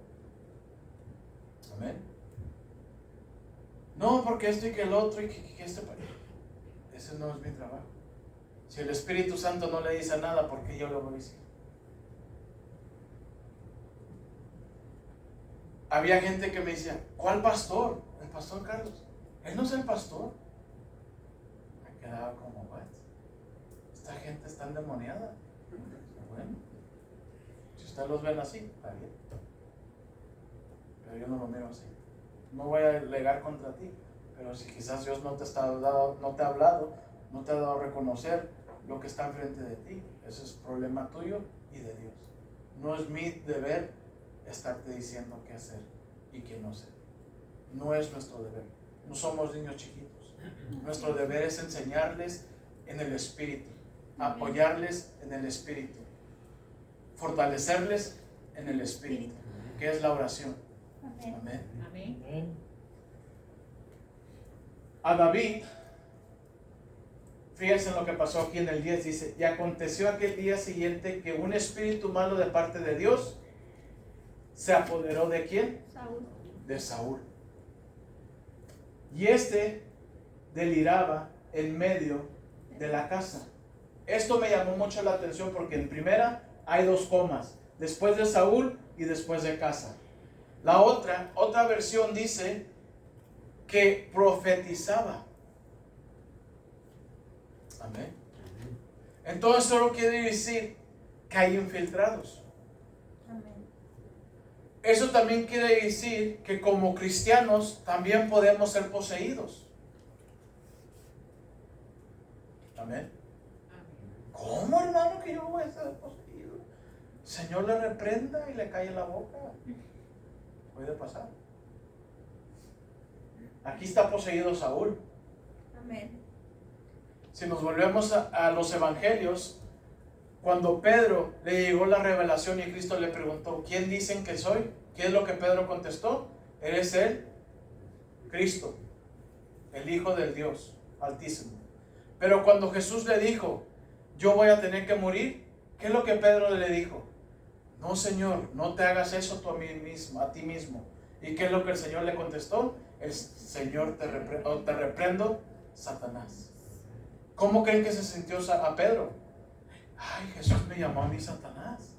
Amén. No, porque esto y que el otro y que este. Ese no es mi trabajo. Si el Espíritu Santo no le dice nada, ¿por qué yo le voy a decir? Había gente que me decía, ¿cuál pastor? El pastor Carlos. Él no es el pastor. Me quedaba como, ¿what? Esta gente está endemoniada. Bueno, si ustedes los ven así, está bien. Pero yo no lo miro así. No voy a alegar contra ti, pero si quizás Dios no te ha hablado, no te ha dado a reconocer lo que está enfrente de ti, ese es problema tuyo y de Dios. No es mi deber estarte diciendo qué hacer y qué no hacer. No es nuestro deber. No somos niños chiquitos. Nuestro deber es enseñarles en el Espíritu, apoyarles en el Espíritu, fortalecerles en el Espíritu, que es la oración. Amén. Amén. Amén. Amén. A David, fíjense en lo que pasó aquí en el 10, dice, y aconteció aquel día siguiente que un espíritu malo de parte de Dios se apoderó de ¿quién? Saúl. De Saúl. Y este deliraba en medio de la casa. Esto me llamó mucho la atención porque en primera hay dos comas, después de Saúl y después de casa. La otra versión dice que profetizaba. Amén. Entonces solo quiere decir que hay infiltrados. Amén. Eso también quiere decir que como cristianos también podemos ser poseídos. Amén. ¿Cómo, hermano, que yo voy a ser poseído? El Señor le reprenda y le cae en la boca. Puede pasar. Aquí está poseído Saúl. Amén. Si nos volvemos a los evangelios, cuando Pedro le llegó la revelación y Cristo le preguntó, ¿quién dicen que soy? ¿Qué es lo que Pedro contestó? Eres el Cristo, el Hijo del Dios Altísimo. Pero cuando Jesús le dijo, yo voy a tener que morir, ¿qué es lo que Pedro le dijo? No, Señor, no te hagas eso tú a ti mismo. ¿Y qué es lo que el Señor le contestó? El Señor te reprendo, Satanás. ¿Cómo creen que se sintió a Pedro? Ay, Jesús me llamó a mí Satanás,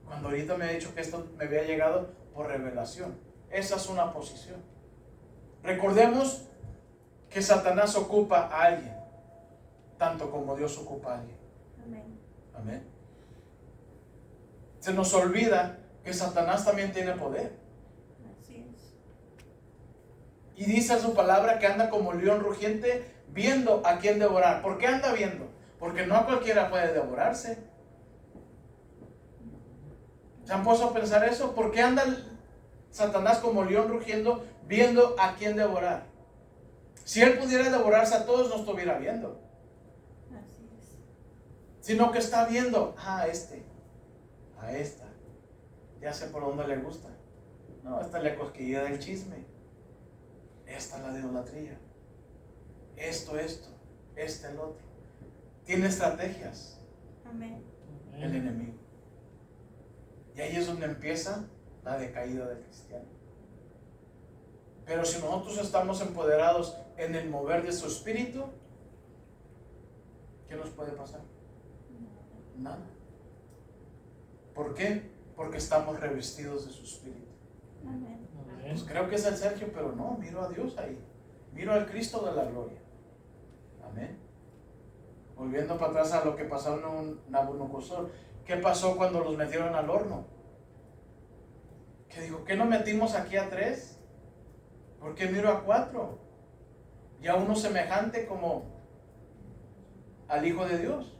cuando ahorita me ha dicho que esto me había llegado por revelación. Esa es una posición. Recordemos que Satanás ocupa a alguien, tanto como Dios ocupa a alguien. Amén. Amén. Se nos olvida que Satanás también tiene poder. Así es. Y dice su palabra que anda como león rugiente viendo a quién devorar. ¿Por qué anda viendo? Porque no a cualquiera puede devorarse. ¿Se han puesto a pensar eso? ¿Por qué anda Satanás como león rugiendo, viendo a quién devorar? Si él pudiera devorarse a todos, no estuviera viendo. Así es. Sino que está viendo a esta. Ya sé por dónde le gusta. No, esta es la cosquilla del chisme. Esta es la de idolatría. Esto, el otro. Tiene estrategias Amén. el enemigo. Y ahí es donde empieza la decaída del cristiano. Pero si nosotros estamos empoderados en el mover de su espíritu, ¿qué nos puede pasar? Nada. ¿Por qué? Porque estamos revestidos de su espíritu. Amén. Pues creo que es el Sergio, pero no, miro a Dios ahí. Miro al Cristo de la gloria. Amén. Volviendo para atrás a lo que pasó en Nabucodonosor. ¿Qué pasó cuando los metieron al horno? Que dijo, ¿qué no metimos aquí a 3? ¿Por qué miro a 4? Y a uno semejante como al Hijo de Dios.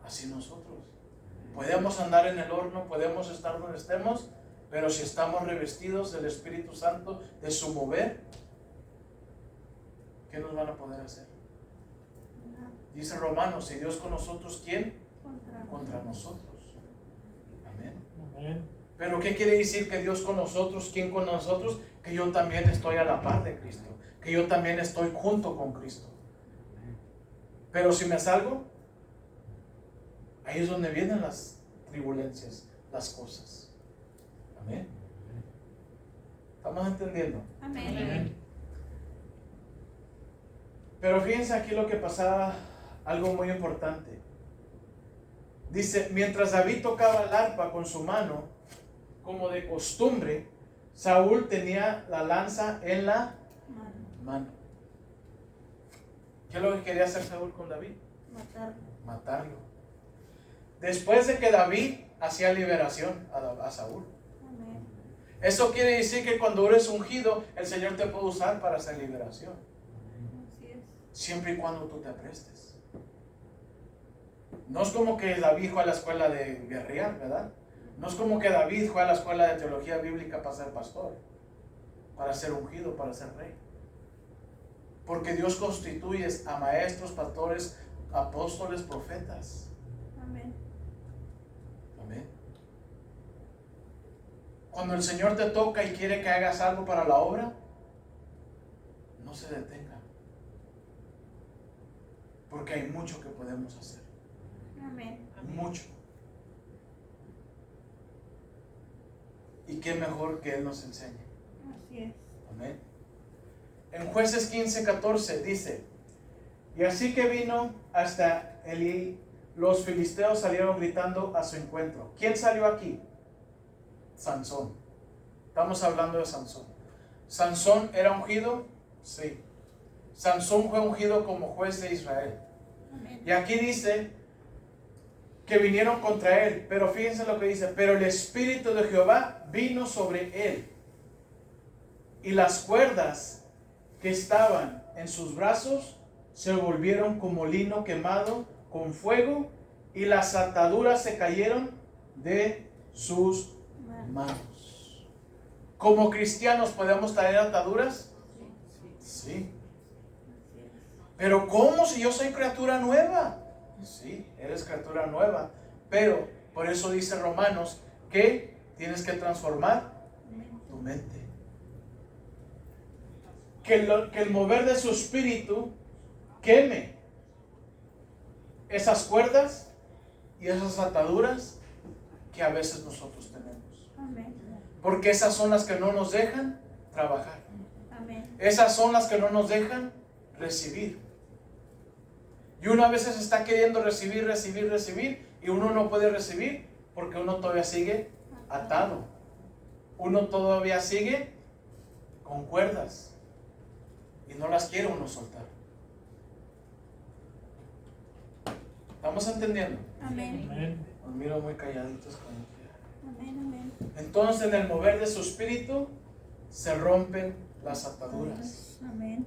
Así nosotros. Podemos andar en el horno, podemos estar donde estemos, pero si estamos revestidos del Espíritu Santo, de su mover, ¿qué nos van a poder hacer? Dice Romanos, si Dios con nosotros, ¿quién? Contra nosotros. Amén. Pero ¿qué quiere decir que Dios con nosotros? ¿Quién con nosotros? Que yo también estoy a la par de Cristo, que yo también estoy junto con Cristo. Pero si me salgo, ahí es donde vienen las turbulencias, las cosas. Amén. ¿Estamos entendiendo? Amén. Pero fíjense aquí lo que pasaba, algo muy importante. Dice, mientras David tocaba el arpa con su mano, como de costumbre, Saúl tenía la lanza en la mano. ¿Qué es lo que quería hacer Saúl con David? Matarlo. Después de que David hacía liberación a Saúl. Amén. Eso quiere decir que cuando eres ungido, el Señor te puede usar para hacer liberación. Así es. Siempre y cuando tú te prestes. No es como que David fue a la escuela de guerrear, ¿verdad? No es como que David fue a la escuela de teología bíblica para ser pastor, para ser ungido, para ser rey. Porque Dios constituye a maestros, pastores, apóstoles, profetas. Amén. Amén. Cuando el Señor te toca y quiere que hagas algo para la obra, no se detenga. Porque hay mucho que podemos hacer. Amén. Mucho. Y qué mejor que Él nos enseñe. Así es. Amén. En Jueces 15:14 dice, y así que vino hasta Elí, los filisteos salieron gritando a su encuentro. ¿Quién salió aquí? Sansón. Estamos hablando de Sansón. ¿Sansón era ungido? Sí. Sansón fue ungido como juez de Israel. Amén. Y aquí dice que vinieron contra él, pero fíjense lo que dice, pero el Espíritu de Jehová vino sobre él, y las cuerdas que estaban en sus brazos se volvieron como lino quemado con fuego, y las ataduras se cayeron de sus manos. ¿Como cristianos podemos traer ataduras? Sí. Pero ¿cómo si yo soy criatura nueva? Sí, eres criatura nueva, pero por eso dice Romanos que tienes que transformar tu mente. Que el mover de su espíritu queme esas cuerdas y esas ataduras que a veces nosotros tenemos. Amén. Porque esas son las que no nos dejan trabajar. Amén. Esas son las que no nos dejan recibir. Y uno a veces está queriendo recibir, y uno no puede recibir porque uno todavía sigue atado. Uno todavía sigue con cuerdas y no las quiere uno soltar. ¿Estamos entendiendo? Amén. Nos miro muy calladitos como que. Amén. Amén. Entonces en el mover de su espíritu se rompen las ataduras. Amén.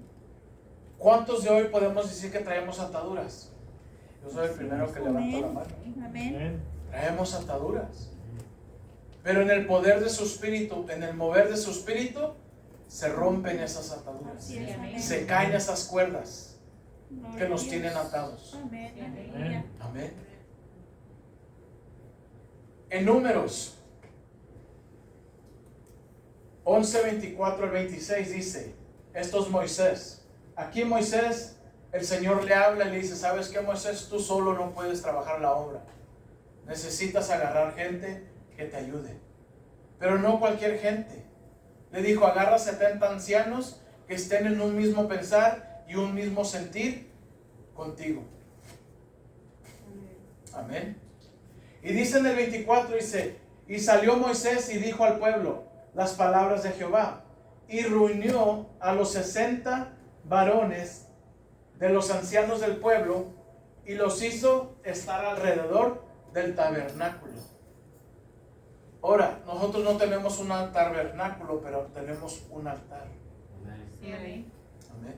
¿Cuántos de hoy podemos decir que traemos ataduras? Yo soy el primero que levantó la mano. Amén. Traemos ataduras. Pero en el poder de su espíritu, en el mover de su espíritu, se rompen esas ataduras. Así es, amén. Se caen esas cuerdas Gloria que a nos Dios. tienen atados. Amén. Amén. Aleluya. Amén. En Números 11, 24 al 26 dice, esto es Moisés. Aquí Moisés, el Señor le habla y le dice, ¿sabes qué, Moisés? Tú solo no puedes trabajar la obra. Necesitas agarrar gente que te ayude. Pero no cualquier gente. Le dijo, agarra 70 ancianos que estén en un mismo pensar y un mismo sentir contigo. Amén. Y dice en el 24, dice, y salió Moisés y dijo al pueblo las palabras de Jehová, y reunió a los 60 varones de los ancianos del pueblo, y los hizo estar alrededor del tabernáculo. Ahora, nosotros no tenemos un tabernáculo, pero tenemos un altar. Sí, amén. Amén.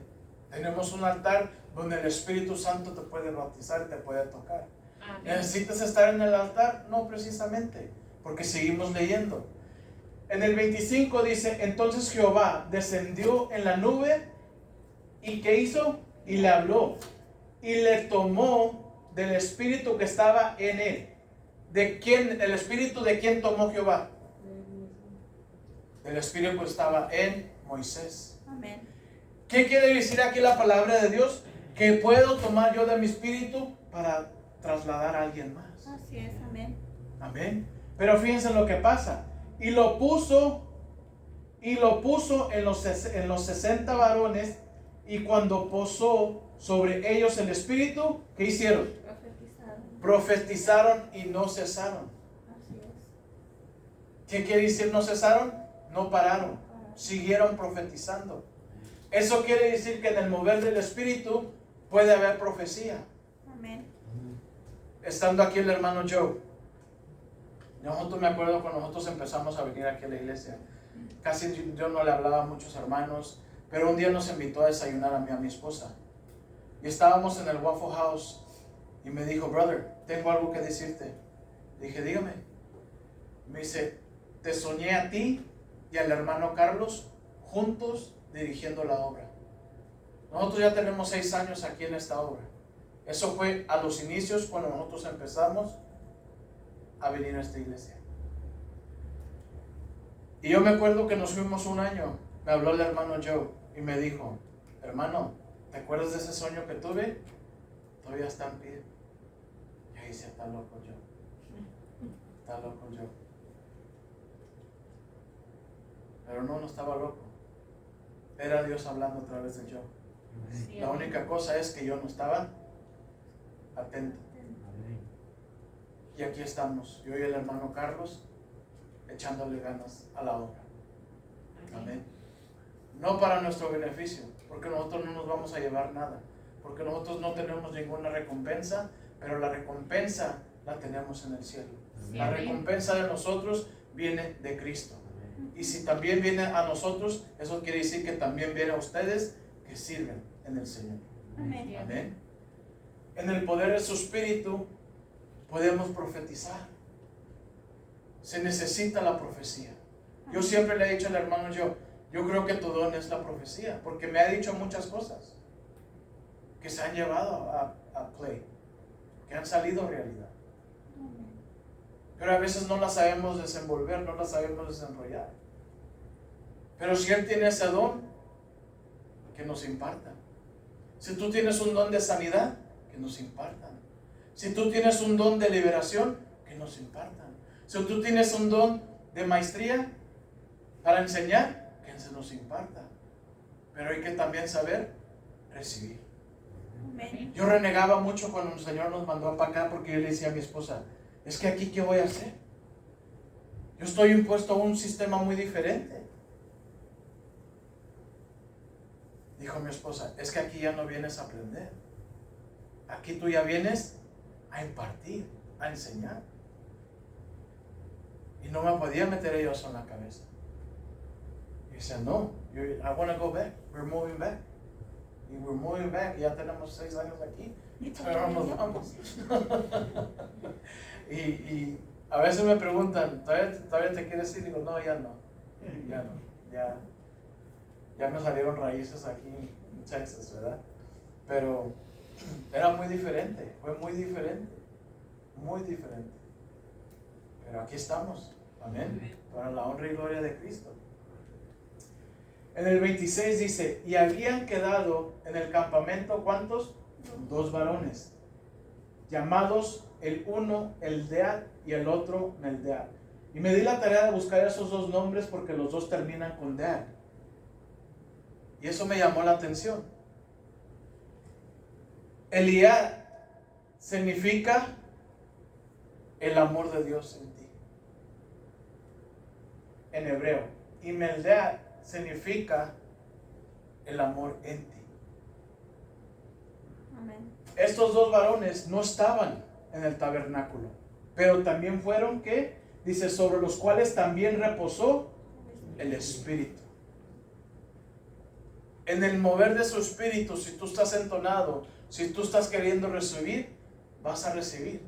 Tenemos un altar donde el Espíritu Santo te puede bautizar y te puede tocar. Amén. ¿Necesitas estar en el altar? No precisamente, porque seguimos leyendo. En el 25 dice, entonces Jehová descendió en la nube y ¿qué hizo? Y le habló y le tomó del espíritu que estaba en él. ¿De quién? ¿El espíritu de quién tomó Jehová? El espíritu que estaba en Moisés. Amén. ¿Qué quiere decir aquí la palabra de Dios? Que puedo tomar yo de mi espíritu para trasladar a alguien más. Así es, amén. Amén. Pero fíjense lo que pasa. Y lo puso en los 60 varones, y cuando posó sobre ellos el espíritu, ¿qué hicieron? Profetizaron. Profetizaron y no cesaron. Así es. ¿Qué quiere decir no cesaron? No pararon, siguieron profetizando. Eso quiere decir que en el mover del espíritu puede haber profecía. Amén. Estando aquí el hermano Joe, nosotros me acuerdo cuando nosotros empezamos a venir aquí a la iglesia, casi yo no le hablaba a muchos hermanos, pero un día nos invitó a desayunar a mí y a mi esposa, y estábamos en el Waffle House y me dijo, brother, tengo algo que decirte. Dije, dígame. Me dice, te soñé a ti y al hermano Carlos juntos dirigiendo la obra. Nosotros ya tenemos 6 años aquí en esta obra. Eso fue a los inicios cuando nosotros empezamos a venir a esta iglesia. Y yo me acuerdo que nos fuimos un año. Me habló el hermano Joe y me dijo, hermano, ¿te acuerdas de ese sueño que tuve? Todavía está en pie. Y ahí dice, está loco Joe. Está loco Joe. Pero no estaba loco. Era Dios hablando a través de Joe. Sí, La amén. única cosa es que yo no estaba atento. Y aquí estamos, yo y el hermano Carlos, echándole ganas a la obra. Amén. No para nuestro beneficio, porque nosotros no nos vamos a llevar nada, porque nosotros no tenemos ninguna recompensa, pero la recompensa la tenemos en el cielo. Sí, La amén. recompensa de nosotros viene de Cristo. Y si también viene a nosotros, eso quiere decir que también viene a ustedes que sirven en el Señor. Amén. Sí, Amén. En el poder de su espíritu podemos profetizar. Se necesita la profecía. Yo siempre le he dicho al hermano yo creo que tu don es la profecía, porque me ha dicho muchas cosas que se han llevado a play, que han salido realidad. Amén. Pero a veces no las sabemos desenvolver, no las sabemos desenrollar. Pero si Él tiene ese don, que nos imparta. Si tú tienes un don de sanidad, que nos impartan. Si tú tienes un don de liberación, que nos impartan. Si tú tienes un don de maestría para enseñar, que se nos imparta. Pero hay que también saber recibir. Amén. Yo renegaba mucho cuando el Señor nos mandó para acá, porque yo le decía a mi esposa, es que aquí ¿qué voy a hacer? Yo estoy impuesto a un sistema muy diferente. Dijo mi esposa, es que aquí ya no vienes a aprender. Aquí tú ya vienes a impartir, a enseñar. Y no me podía meter ellos en la cabeza. Y dice, no, I want to go back. We're moving back. Y we're moving back. Ya tenemos 6 años aquí. ¿Y por Pero qué nos no? vamos. y a veces me preguntan, ¿todavía te quieres ir? Digo, no, ya no. Ya no. Ya me salieron raíces aquí en Texas, ¿verdad? Pero era muy diferente, fue muy diferente. Muy diferente. Pero aquí estamos. Amén. Para la honra y gloria de Cristo. En el 26 dice, y habían quedado en el campamento, ¿cuántos? 2 varones, llamados el uno Eldead y el otro Meldead. Y me di la tarea de buscar esos 2 nombres porque los 2 terminan con Dead. Y eso me llamó la atención. Eliad significa el amor de Dios en ti, en hebreo. Y Meldead significa el amor en ti. Amén. Estos 2 varones no estaban en el tabernáculo, pero también fueron, ¿qué? Dice, sobre los cuales también reposó el Espíritu. En el mover de su Espíritu, si tú estás entonado, si tú estás queriendo recibir, vas a recibir.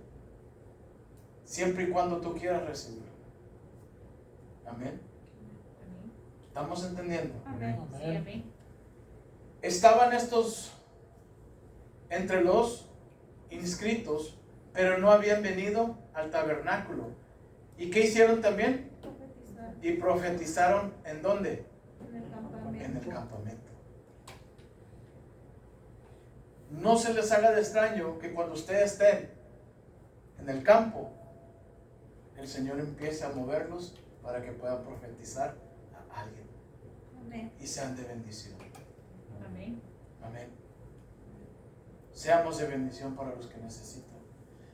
Siempre y cuando tú quieras recibir. Amén. ¿Estamos entendiendo? Amén. Sí, amén. Estaban estos entre los inscritos, pero no habían venido al tabernáculo. ¿Y qué hicieron también? Profetizar Y profetizaron, ¿en dónde? en el campamento. En el campamento. No se les haga de extraño que cuando ustedes estén en el campo, el Señor empiece a moverlos para que puedan profetizar a alguien Amén. y sean de bendición. Amén. Amén. Seamos de bendición para los que necesitan.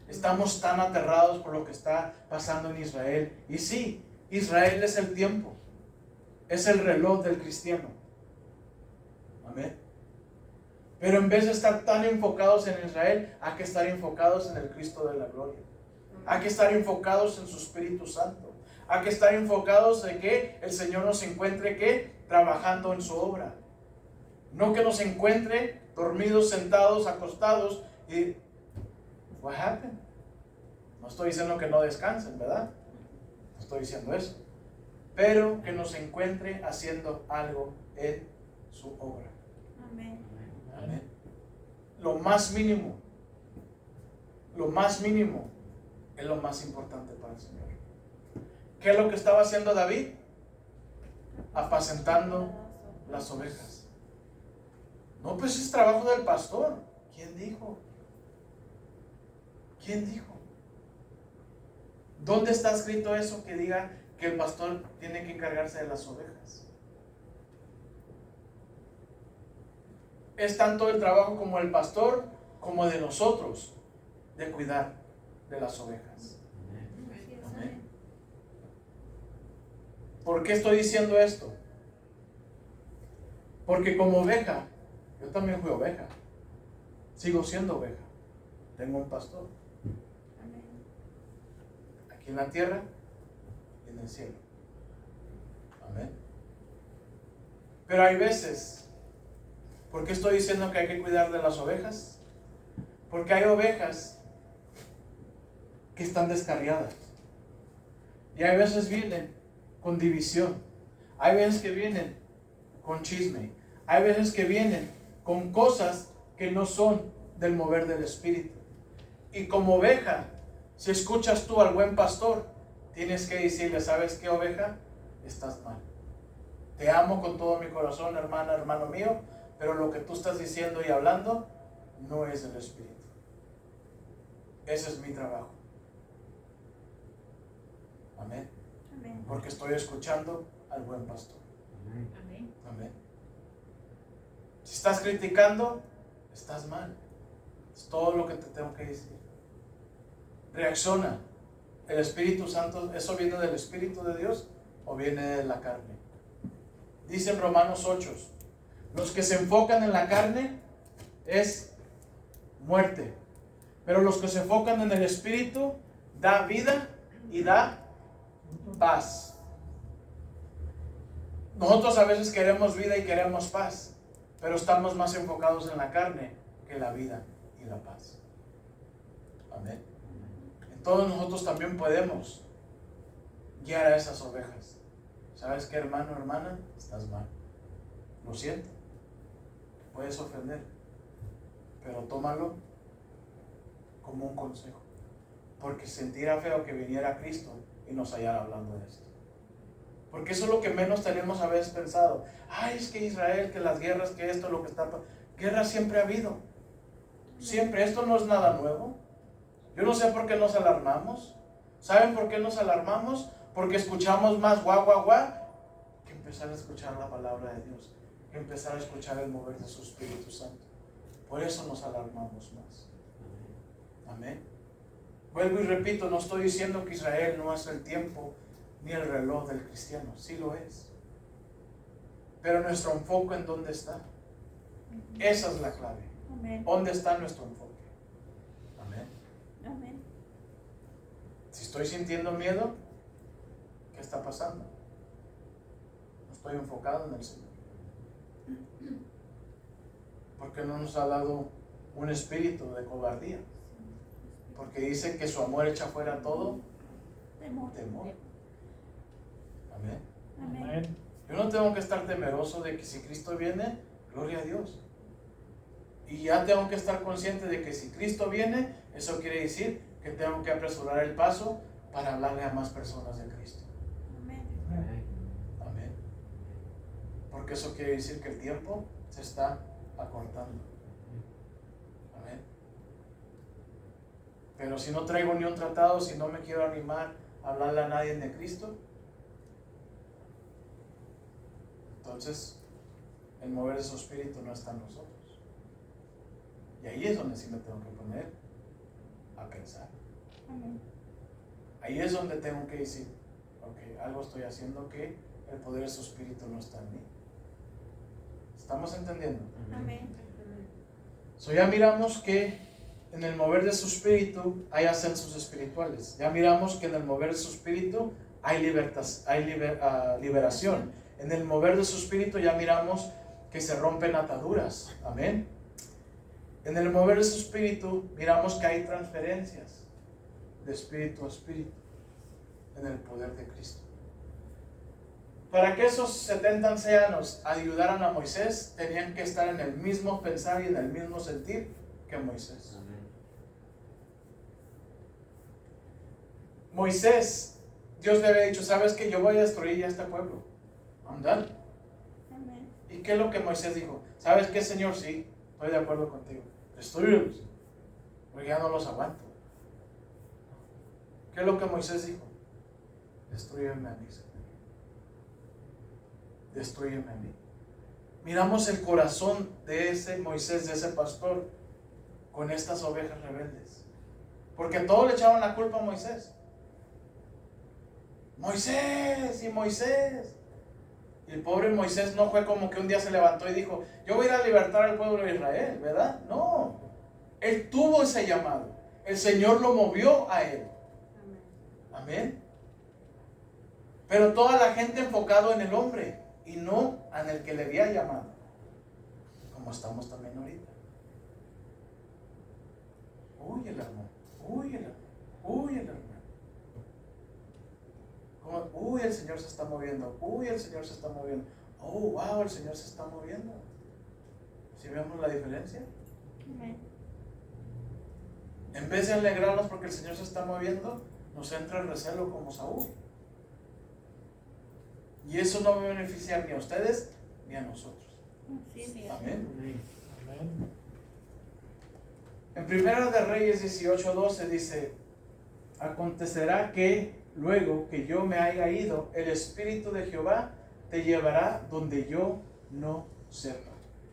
Estamos tan aterrados por lo que está pasando en Israel. Y sí, Israel es el tiempo. Es el reloj del cristiano. Amén. Pero en vez de estar tan enfocados en Israel, hay que estar enfocados en el Cristo de la gloria. Hay que estar enfocados en su Espíritu Santo. Hay que estar enfocados en que el Señor nos encuentre, ¿qué? Trabajando en su obra. No que nos encuentre dormidos, sentados, acostados y what happened? No estoy diciendo que no descansen, ¿verdad? No estoy diciendo eso. Pero que nos encuentre haciendo algo en su obra. Amén. Amén. Lo más mínimo es lo más importante para el Señor. ¿Qué es lo que estaba haciendo David? Apacentando las ovejas. No, pues es trabajo del pastor. ¿Quién dijo? ¿Quién dijo? ¿Dónde está escrito eso que diga que el pastor tiene que encargarse de las ovejas? Es tanto el trabajo como el pastor, como de nosotros, de cuidar de las ovejas. Así es, Amén. amén. ¿Por qué estoy diciendo esto? Porque como oveja, yo también fui oveja. Sigo siendo oveja. Tengo un pastor. Amén. Aquí en la tierra y en el cielo. Amén. Pero hay veces, ¿por qué estoy diciendo que hay que cuidar de las ovejas? Porque hay ovejas que están descarriadas. Y hay veces vienen con división. Hay veces que vienen con chisme. Hay veces que vienen con cosas que no son del mover del Espíritu. Y como oveja, si escuchas tú al buen pastor, tienes que decirle, ¿sabes qué, oveja? Estás mal. Te amo con todo mi corazón, hermana, hermano mío, pero lo que tú estás diciendo y hablando no es del Espíritu. Ese es mi trabajo. Amén. Amén. Porque estoy escuchando al buen pastor. Amén. Amén. Si estás criticando, estás mal. Es todo lo que te tengo que decir. Reacciona. El Espíritu Santo, ¿eso viene del Espíritu de Dios o viene de la carne? Dice en Romanos 8, los que se enfocan en la carne es muerte, pero los que se enfocan en el Espíritu da vida y da paz. Nosotros a veces queremos vida y queremos paz, pero estamos más enfocados en la carne que la vida y la paz. Amén. Entonces nosotros también podemos guiar a esas ovejas. ¿Sabes qué, hermano, hermana? Estás mal. Lo siento. Puedes ofender. Pero tómalo como un consejo. Porque sentirá feo que viniera Cristo y nos hallara hablando de esto. Porque eso es lo que menos tenemos a veces pensado. Ay, es que Israel, que las guerras, que esto, lo que está... Guerra siempre ha habido. Siempre. Esto no es nada nuevo. Yo no sé por qué nos alarmamos. ¿Saben por qué nos alarmamos? Porque escuchamos más guau, guau, guau, que empezar a escuchar la palabra de Dios, que empezar a escuchar el mover de su Espíritu Santo. Por eso nos alarmamos más. Amén. Vuelvo y repito, no estoy diciendo que Israel no es el tiempo ni el reloj del cristiano. Sí lo es. Pero nuestro enfoque, ¿en dónde está? Esa es la clave. Amén. ¿Dónde está nuestro enfoque? Amén. Amén. Si estoy sintiendo miedo, ¿qué está pasando? No estoy enfocado en el Señor. Porque no nos ha dado un espíritu de cobardía. Porque dice que su amor echa fuera todo Temor. temor. Amén. Amén. Yo no tengo que estar temeroso de que si Cristo viene, gloria a Dios. Y ya tengo que estar consciente de que si Cristo viene, eso quiere decir que tengo que apresurar el paso para hablarle a más personas de Cristo. Amén. Amén. Porque eso quiere decir que el tiempo se está acortando. Amén. Pero si no traigo ni un tratado, si no me quiero animar a hablarle a nadie de Cristo, entonces el mover de su espíritu no está en nosotros. Y ahí es donde sí me tengo que poner a pensar. Amén. Ahí es donde tengo que decir, ok, algo estoy haciendo que el poder de su espíritu no está en mí. ¿Estamos entendiendo? Amén. So ya miramos que en el mover de su espíritu hay ascensos espirituales. Ya miramos que en el mover de su espíritu hay liberación. En el mover de su espíritu ya miramos que se rompen ataduras. Amén. En el mover de su espíritu miramos que hay transferencias de espíritu a espíritu en el poder de Cristo. Para que esos 70 ancianos ayudaran a Moisés, tenían que estar en el mismo pensar y en el mismo sentir que Moisés. Moisés, Dios le había dicho, ¿sabes qué? Yo voy a destruir ya este pueblo. I'm done. Amén. ¿Y qué es lo que Moisés dijo? ¿Sabes qué, Señor? Sí, estoy de acuerdo contigo. Destruirlos, porque ya no los aguanto. ¿Qué es lo que Moisés dijo? Destrúyeme a mí, Señor. Destrúyeme a mí. Miramos el corazón de ese Moisés, de ese pastor, con estas ovejas rebeldes. Porque todos le echaban la culpa a Moisés. Moisés y Moisés. Y el pobre Moisés no fue como que un día se levantó y dijo, yo voy a ir a libertar al pueblo de Israel, ¿verdad? No. Él tuvo ese llamado. El Señor lo movió a él. Amén. Pero toda la gente enfocado en el hombre y no en el que le había llamado. Como estamos también ahorita. Uy, el hermano. Uy, el hermano. Uy, el hermano. Uy, el Señor se está moviendo. Uy, el Señor se está moviendo. Oh, wow, el Señor se está moviendo. ¿Sí vemos la diferencia? Amén. En vez de alegrarnos porque el Señor se está moviendo, nos entra el recelo como Saúl. Y eso no va a beneficiar ni a ustedes ni a nosotros. Sí. Amén. Amén. En Primera de Reyes 18:12 dice, acontecerá que luego que yo me haya ido, el Espíritu de Jehová te llevará donde yo no sepa.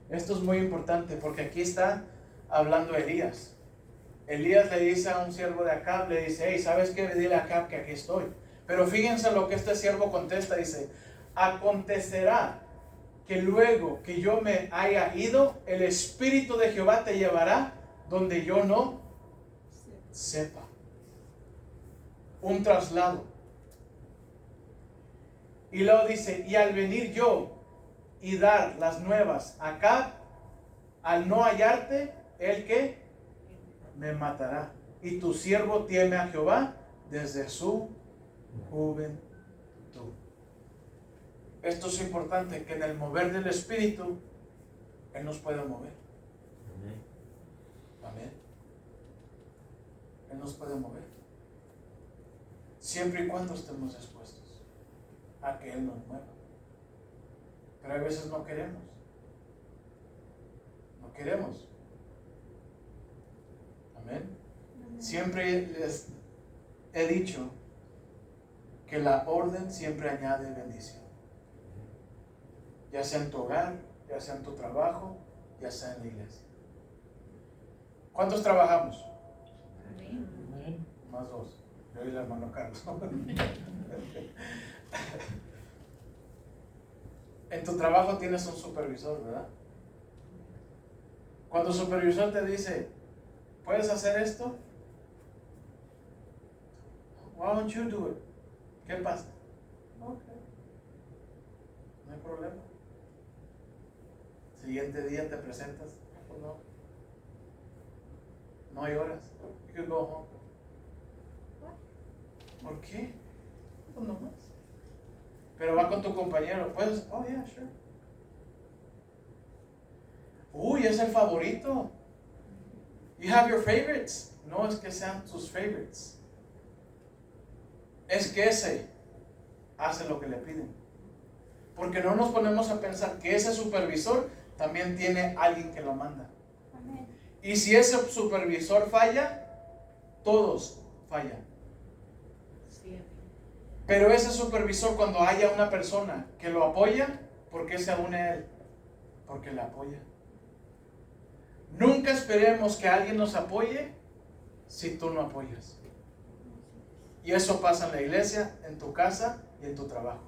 Esto es muy importante porque aquí está hablando Elías. Elías le dice a un siervo de Acab, le dice, hey, ¿sabes qué? Dile a Acab que aquí estoy. Pero fíjense lo que este siervo contesta, dice, acontecerá que luego que yo me haya ido, el Espíritu de Jehová te llevará donde yo no sepa. Un traslado. Y luego dice, y al venir yo y dar las nuevas a Acab, al no hallarte, ¿el qué? me matará. Y tu siervo teme a Jehová desde su juventud. Esto es importante, que en el mover del Espíritu, Él nos puede mover. Amén. Él nos puede mover. Siempre y cuando estemos dispuestos a que Él nos mueva. Pero a veces no queremos. No queremos. Amén. Siempre les he dicho que la orden siempre añade bendición. Ya sea en tu hogar, ya sea en tu trabajo, ya sea en la iglesia. ¿Cuántos trabajamos? Amén. Más dos. Yo y el hermano Carlos. En tu trabajo tienes un supervisor, ¿verdad? Cuando el supervisor te dice, ¿puedes hacer esto? Why don't you do it? ¿Qué pasa? Okay. No hay problema. Siguiente día te presentas. Pues no. No hay horas. You can go home. ¿Por qué? Pues no más. Pero va con tu compañero. ¿Puedes? Oh, yeah, sure. Uy, es el favorito. You have your favorites. No es que sean tus favorites. Es que ese hace lo que le piden. Porque no nos ponemos a pensar que ese supervisor también tiene alguien que lo manda. Amén. Y si ese supervisor falla, todos fallan. Sí, amén. Pero ese supervisor, cuando haya una persona que lo apoya, ¿por qué se une a él? Porque le apoya. Nunca esperemos que alguien nos apoye si tú no apoyas. Y eso pasa en la iglesia, en tu casa y en tu trabajo.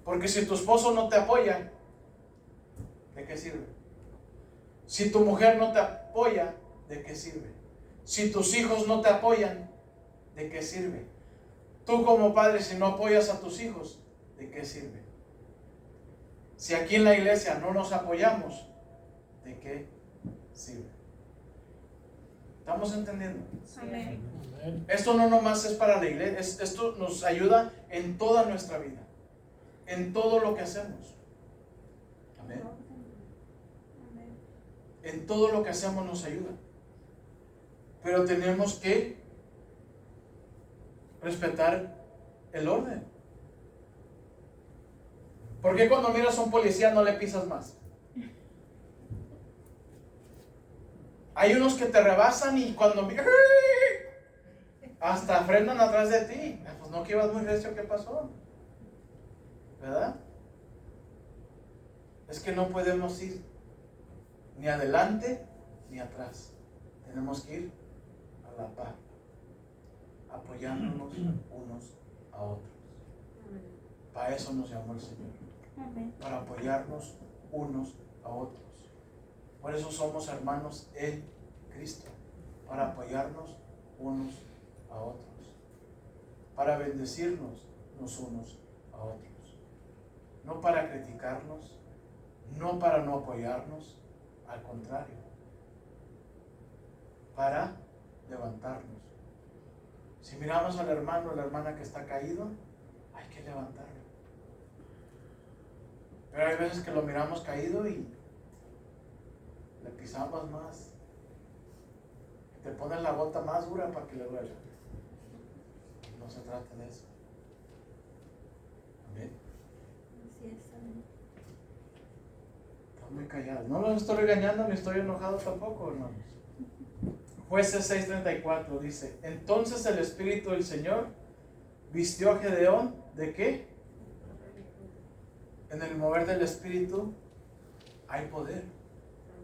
Porque si tu esposo no te apoya, ¿de qué sirve? Si tu mujer no te apoya, ¿de qué sirve? Si tus hijos no te apoyan, ¿de qué sirve? Tú como padre, si no apoyas a tus hijos, ¿de qué sirve? Si aquí en la iglesia no nos apoyamos, ¿de qué sirve? ¿Estamos entendiendo? Sí, Amén. amén. Esto no nomás es para la iglesia, esto nos ayuda en toda nuestra vida, en todo lo que hacemos. Amén. Amén. En todo lo que hacemos nos ayuda. Pero tenemos que respetar el orden. ¿Por qué cuando miras a un policía no le pisas más? Hay unos que te rebasan y cuando miras, hasta frenan atrás de ti. Pues no, que ibas muy recio, ¿qué pasó? ¿Verdad? Es que no podemos ir ni adelante ni atrás. Tenemos que ir a la par, apoyándonos unos a otros. Para eso nos llamó el Señor, Amén. para apoyarnos unos a otros. Por eso somos hermanos en Cristo, para apoyarnos unos a otros, para bendecirnos los unos a otros, no para criticarnos, no para no apoyarnos, al contrario, para levantarnos. Si miramos al hermano o la hermana que está caído, hay que levantarlo. Pero hay veces que lo miramos caído y le pisamos más. Te pones la gota más dura para que le duela. No se trata de eso. Amén. Así es, amén. Están muy callados. No los estoy regañando ni estoy enojado tampoco, hermanos. Jueces 6:34 dice: entonces el Espíritu del Señor vistió a Gedeón ¿de qué? En el mover del Espíritu hay poder.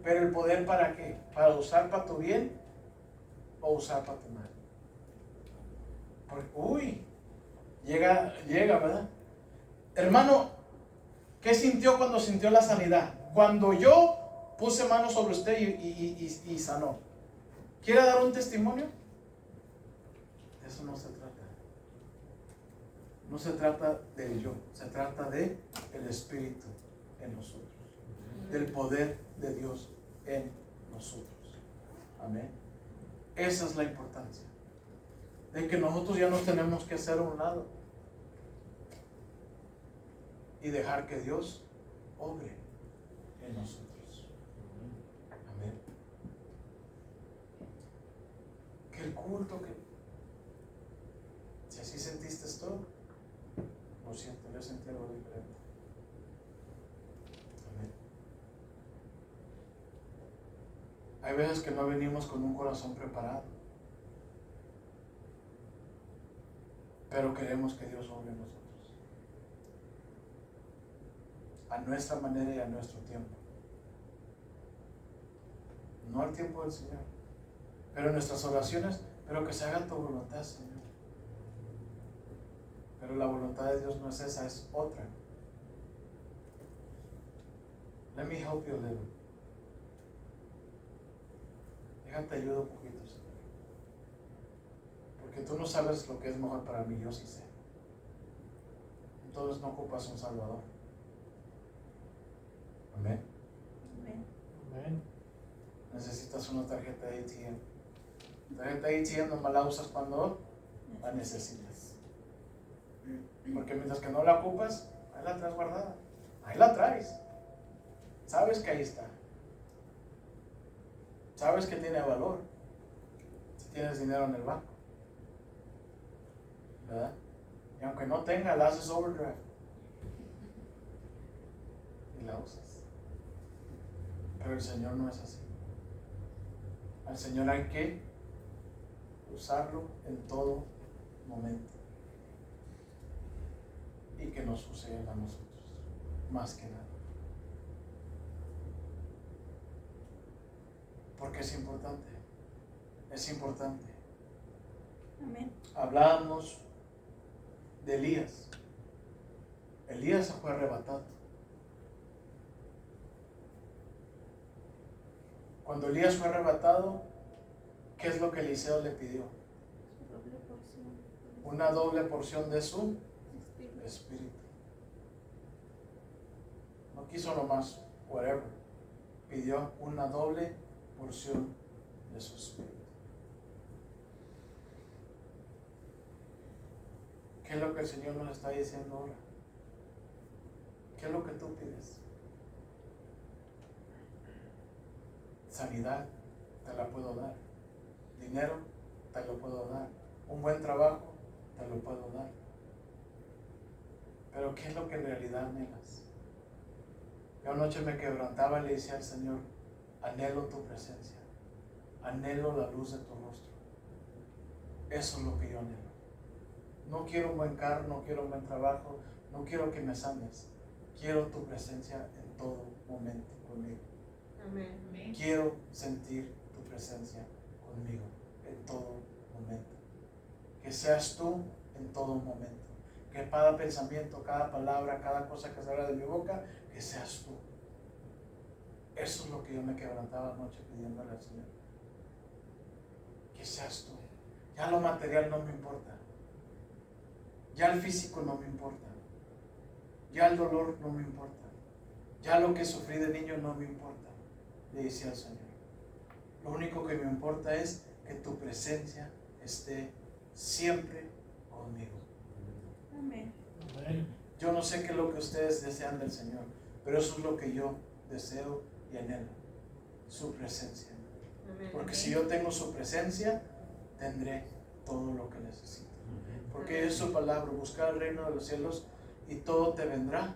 Pero el poder ¿para qué? ¿Para usar para tu bien o usar para tu mal? Porque, llega, ¿verdad? Hermano, ¿qué sintió cuando sintió la sanidad? Cuando yo puse manos sobre usted y sanó. ¿Quiere dar un testimonio? De eso no se trata. No se trata del yo, se trata de el Espíritu en nosotros, del poder de Dios en nosotros. Amén. Esa es la importancia. De que nosotros ya nos tenemos que hacer a un lado y dejar que Dios obre en nosotros. Amén. Que el culto, si así sentiste esto, lo siento, yo sentí algo diferente. Amén. Hay veces que no venimos con un corazón preparado, pero queremos que Dios obre en nosotros, a nuestra manera y a nuestro tiempo, no al tiempo del Señor, pero en nuestras oraciones, pero que se haga tu voluntad, Señor. Pero la voluntad de Dios no es esa, es otra. Let me help you a little. Déjate ayudar un poquito, Señor. Porque tú no sabes lo que es mejor para mí, yo sí sé. Entonces no ocupas un Salvador. Amén. Amén. Amén. Necesitas una tarjeta de ATM. Tarjeta de ATM nomás la usas cuando la necesitas. Porque mientras que no la ocupas, ahí la traes guardada. Ahí la traes. Sabes que ahí está. Sabes que tiene valor. Si tienes dinero en el banco. ¿Verdad? Y aunque no tenga, la haces overdrive. Y la usas. Pero el Señor no es así. Al Señor hay que usarlo en todo momento. Y que nos use a nosotros, más que nada. Porque es importante. Es importante. Amén. Hablábamos de Elías. Elías se fue arrebatado. Cuando Elías fue arrebatado, ¿qué es lo que Eliseo le pidió? Doble porción. Una doble porción de su Espíritu. espíritu. No quiso nomás, whatever. Pidió una doble porción de su espíritu. ¿Qué es lo que el Señor nos está diciendo ahora? ¿Qué es lo que tú pides? Sanidad, te la puedo dar. Dinero, te lo puedo dar. Un buen trabajo, te lo puedo dar. Pero ¿qué es lo que en realidad anhelas? Yo anoche me quebrantaba y le decía al Señor, anhelo tu presencia, anhelo la luz de tu rostro. Eso es lo que yo anhelo. No quiero un buen carro, no quiero un buen trabajo, no quiero que me sanes. Quiero tu presencia en todo momento conmigo. Amén. Quiero sentir tu presencia conmigo en todo momento. Que seas tú en todo momento. Que cada pensamiento, cada palabra, cada cosa que salga de mi boca, que seas tú. Eso es lo que yo me quebrantaba anoche pidiéndole al Señor. Que seas tú. Ya lo material no me importa. Ya el físico no me importa. Ya el dolor no me importa. Ya lo que sufrí de niño no me importa. Le decía al Señor. Lo único que me importa es que tu presencia esté siempre conmigo. Amén. Amén. Yo no sé qué es lo que ustedes desean del Señor, pero eso es lo que yo deseo y anhelo. Su presencia. Porque si yo tengo su presencia, tendré todo lo que necesito. Porque es su palabra, buscar el reino de los cielos y todo te vendrá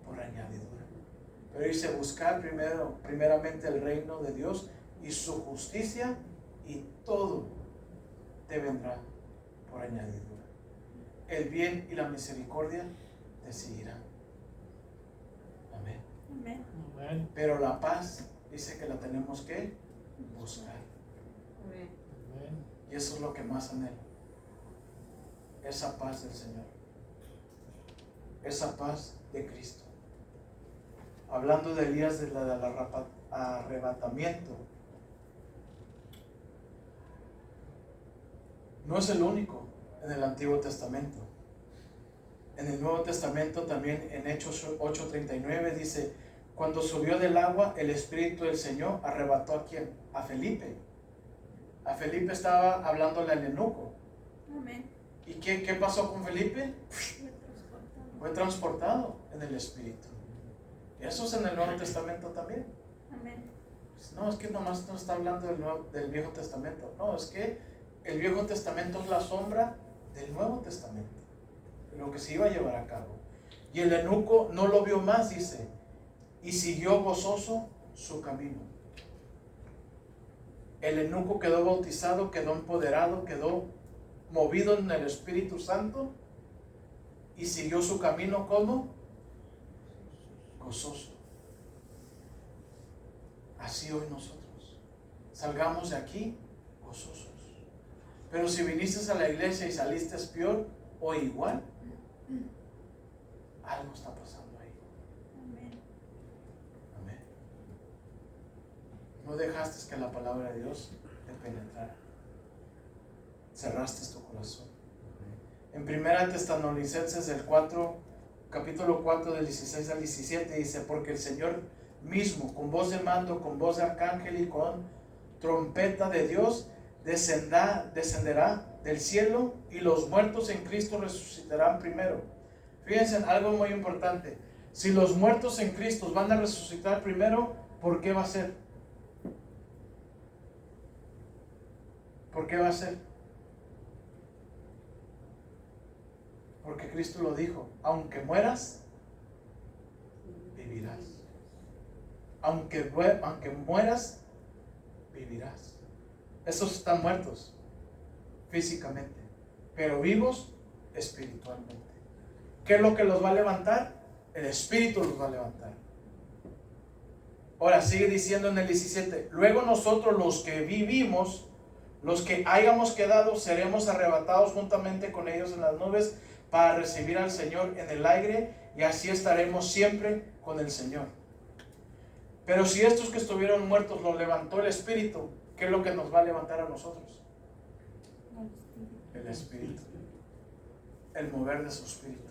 por añadidura. Pero dice, buscar primeramente el reino de Dios y su justicia y todo te vendrá por añadidura. El bien y la misericordia te seguirán. Amén. Amén. Amén. Pero la paz dice que la tenemos que buscar. Amén. Amén. Y eso es lo que más anhelo. Esa paz del Señor. Esa paz de Cristo. Hablando de Elías del arrebatamiento. No es el único en el Antiguo Testamento. En el Nuevo Testamento también en Hechos 8:39 dice, cuando subió del agua el Espíritu del Señor arrebató ¿a quién? A Felipe. A Felipe estaba hablándole al eunuco. Amén. ¿Y qué pasó con Felipe? Fue transportado. Fue transportado en el Espíritu. Y eso es en el Nuevo Testamento también. Amén. No, es que nomás no está hablando del Viejo Testamento. No, es que el Viejo Testamento es la sombra del Nuevo Testamento, de lo que se iba a llevar a cabo. Y el eunuco no lo vio más, dice, y siguió gozoso su camino. El eunuco quedó bautizado, quedó empoderado, quedó movido en el Espíritu Santo y siguió su camino como gozoso. Así hoy nosotros salgamos de aquí gozosos. Pero si viniste a la iglesia y saliste peor o igual, algo está pasando ahí. Amén. Amén. No dejaste que la palabra de Dios te penetrara. Cerraste tu corazón. En 1 Tesalonicenses del 4, capítulo 4 del 16 al 17 dice: porque el Señor mismo, con voz de mando, con voz de arcángel y con trompeta de Dios, descenderá del cielo, y los muertos en Cristo resucitarán primero. Fíjense en algo muy importante. Si los muertos en Cristo van a resucitar primero, ¿por qué va a ser? ¿Por qué va a ser? Porque Cristo lo dijo: aunque mueras, vivirás. Aunque mueras, vivirás. Esos están muertos físicamente, pero vivos espiritualmente. ¿Qué es lo que los va a levantar? El Espíritu los va a levantar. Ahora sigue diciendo en el 17: luego nosotros, los que vivimos, los que hayamos quedado, seremos arrebatados juntamente con ellos en las nubes para recibir al Señor en el aire, y así estaremos siempre con el Señor. Pero si estos que estuvieron muertos los levantó el Espíritu, ¿qué es lo que nos va a levantar a nosotros? El Espíritu. El mover de su Espíritu.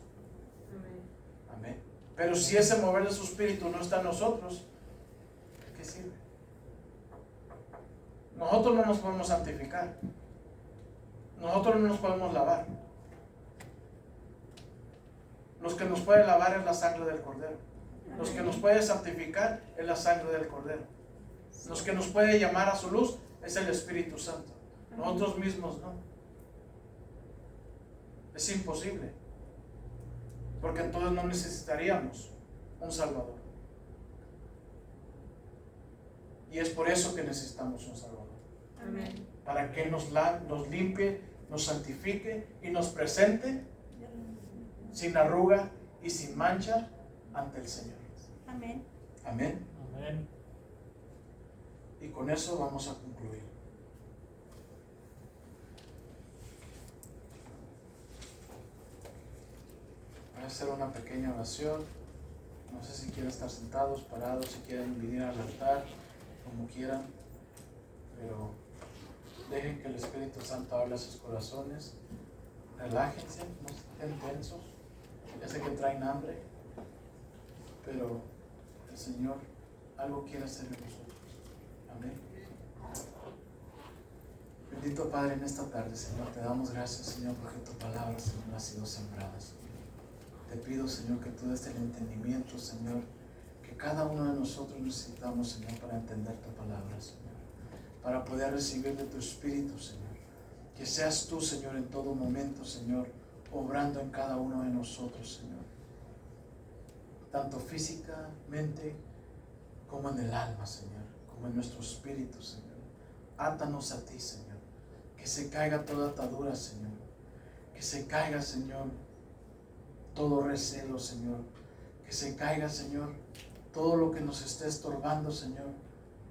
Amén. Pero si ese mover de su Espíritu no está en nosotros, ¿de qué sirve? Nosotros no nos podemos santificar. Nosotros no nos podemos lavar. Los que nos puede lavar es la sangre del Cordero. Los que nos puede santificar es la sangre del Cordero. Los que nos puede llamar a su luz es el Espíritu Santo. Nosotros mismos no. Es imposible. Porque entonces no necesitaríamos un Salvador. Y es por eso que necesitamos un Salvador. Amén. Para que nos limpie, nos santifique y nos presente sin arruga y sin mancha ante el Señor. Amén. Amén. Amén. Y con eso vamos a concluir. Voy a hacer una pequeña oración. No sé si quieren estar sentados, parados, si quieren venir al altar, como quieran. Pero dejen que el Espíritu Santo hable a sus corazones. Relájense, no estén tensos. Ya sé que traen hambre, pero el Señor algo quiere hacer en nosotros. Amén. Bendito Padre, en esta tarde, Señor, te damos gracias, Señor, porque tu palabra, Señor, ha sido sembrada, Señor. Te pido, Señor, que tú des el entendimiento, Señor, que cada uno de nosotros necesitamos, Señor, para entender tu palabra, Señor, para poder recibir de tu Espíritu, Señor. Que seas tú, Señor, en todo momento, Señor, obrando en cada uno de nosotros, Señor, tanto físicamente como en el alma, Señor, como en nuestro espíritu, Señor. Átanos a ti, Señor, que se caiga toda atadura, Señor, que se caiga, Señor, todo recelo, Señor, que se caiga, Señor, todo lo que nos esté estorbando, Señor,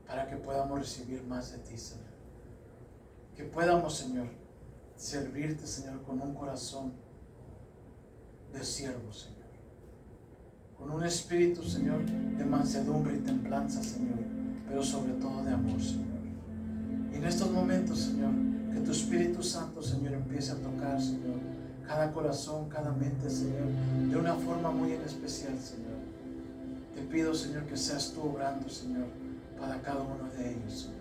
para que podamos recibir más de ti, Señor. Que podamos, Señor, servirte, Señor, con un corazón de siervo, Señor, con un espíritu, Señor, de mansedumbre y templanza, Señor, pero sobre todo de amor, Señor. Y en estos momentos, Señor, que tu Espíritu Santo, Señor, empiece a tocar, Señor, cada corazón, cada mente, Señor, de una forma muy en especial, Señor. Te pido, Señor, que seas tú obrando, Señor, para cada uno de ellos, Señor.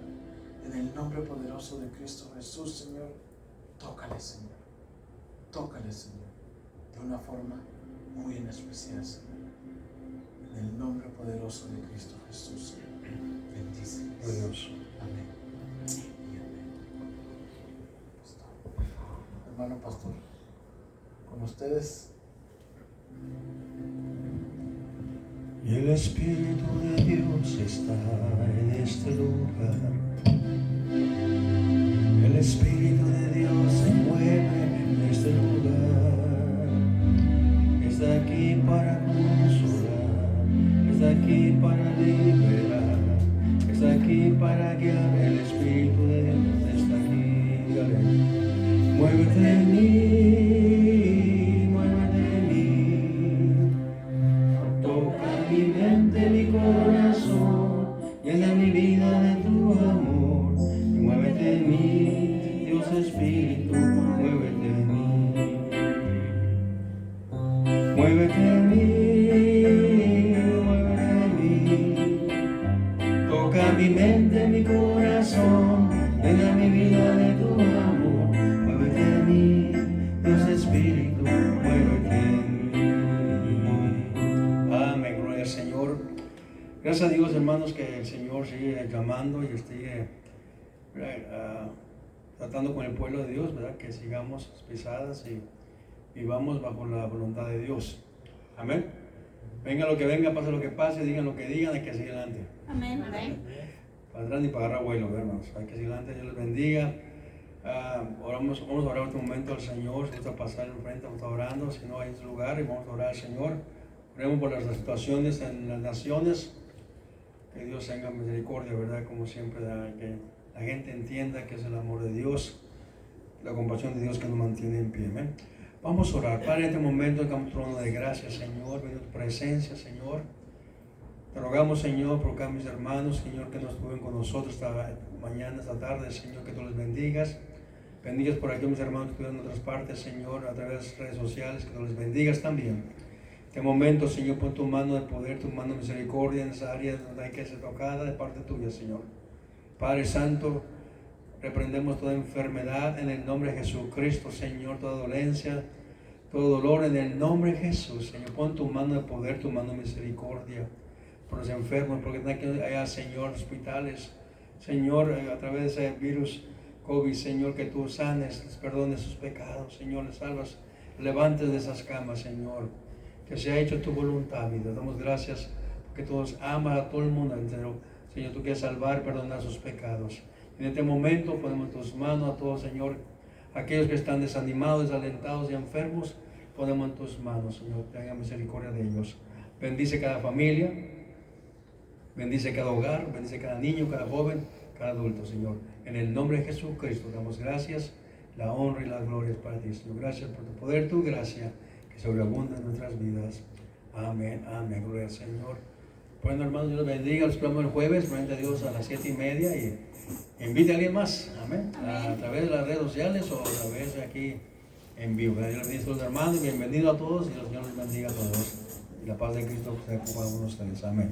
En el nombre poderoso de Cristo Jesús, Señor, tócale, Señor. Tócale, Señor, de una forma muy en especial, Señor. En el nombre poderoso de Cristo Jesús, Señor. Bendíceles. Dios. Amén. Y amén. Pastor. Hermano pastor, con ustedes. Y el Espíritu de Dios está en este lugar. El Espíritu de Dios se mueve en este lugar. Está aquí para consolar, está aquí para liberar, está aquí para guiar. El Espíritu de Dios está aquí. Dígale. Muévete en mí, muévete en mí. Toca mi mente, mi corazón, llena mi vida de tu amor. Y muévete en mí, Dios Espíritu, muévete en mí. Muévete en mí, muévete en mí. Toca mi mente, mi corazón, llena mi vida de tu amor. Muévete en mí, Dios Espíritu, muévete en mí. Amén, gloria al Señor. Gracias a Dios, hermanos, que el Señor sigue llamando y sigue tratando con el pueblo de Dios, ¿verdad? Que sigamos pisadas y vivamos bajo la voluntad de Dios. Amén. Venga lo que venga, pase lo que pase, digan lo que digan, hay que seguir adelante. Amén. Para atrás ni para agarrar vuelo, hermanos. Hay que seguir adelante, Dios les bendiga. Vamos a orar este momento al Señor. Si gusta pasar enfrente, vamos a estar orando. Si no hay lugar, y vamos a orar al Señor. Oremos por las situaciones en las naciones. Que Dios tenga misericordia, ¿verdad? Como siempre, que la gente entienda que es el amor de Dios, la compasión de Dios que nos mantiene en pie. ¿Amén? Vamos a orar. Padre, en este momento, en el trono de gracia, Señor, ven en tu presencia, Señor. Te rogamos, Señor, por cada mis hermanos, Señor, que no estuvieron con nosotros esta mañana, esta tarde, Señor, que tú les bendigas. Bendigas por aquí a mis hermanos que estuvieron en otras partes, Señor, a través de redes sociales, que tú les bendigas también. Este momento, Señor, pon tu mano de poder, tu mano de misericordia en esa área donde hay que ser tocada de parte tuya, Señor. Padre Santo, reprendemos toda enfermedad en el nombre de Jesucristo, Señor, toda dolencia, todo dolor en el nombre de Jesús, Señor. Pon tu mano de poder, tu mano de misericordia por los enfermos, porque haya, Señor, hospitales, Señor, a través de ese virus COVID, Señor, que tú sanes, les perdones sus pecados, Señor, les salvas, levantes de esas camas, Señor, que se ha hecho tu voluntad, y te damos gracias porque tú amas a todo el mundo entero, Señor, tú quieres salvar, perdonar sus pecados. En este momento ponemos en tus manos a todos, Señor, aquellos que están desanimados, desalentados y enfermos, ponemos en tus manos, Señor, tenga misericordia de ellos. Bendice cada familia, bendice cada hogar, bendice cada niño, cada joven, cada adulto, Señor. En el nombre de Jesucristo damos gracias, la honra y la gloria es para ti, Señor. Gracias por tu poder, tu gracia, que sobreabunda en nuestras vidas. Amén, amén, gloria al Señor. Bueno, hermanos, Dios los bendiga. Los esperamos el jueves, frente a Dios, a las 7:30 y invite a alguien más, amén, a través de las redes sociales o a través de aquí en vivo. Dios les bendiga a los hermanos, bienvenido a todos y el Señor les bendiga a todos. Y la paz de Cristo sea con ustedes, amén.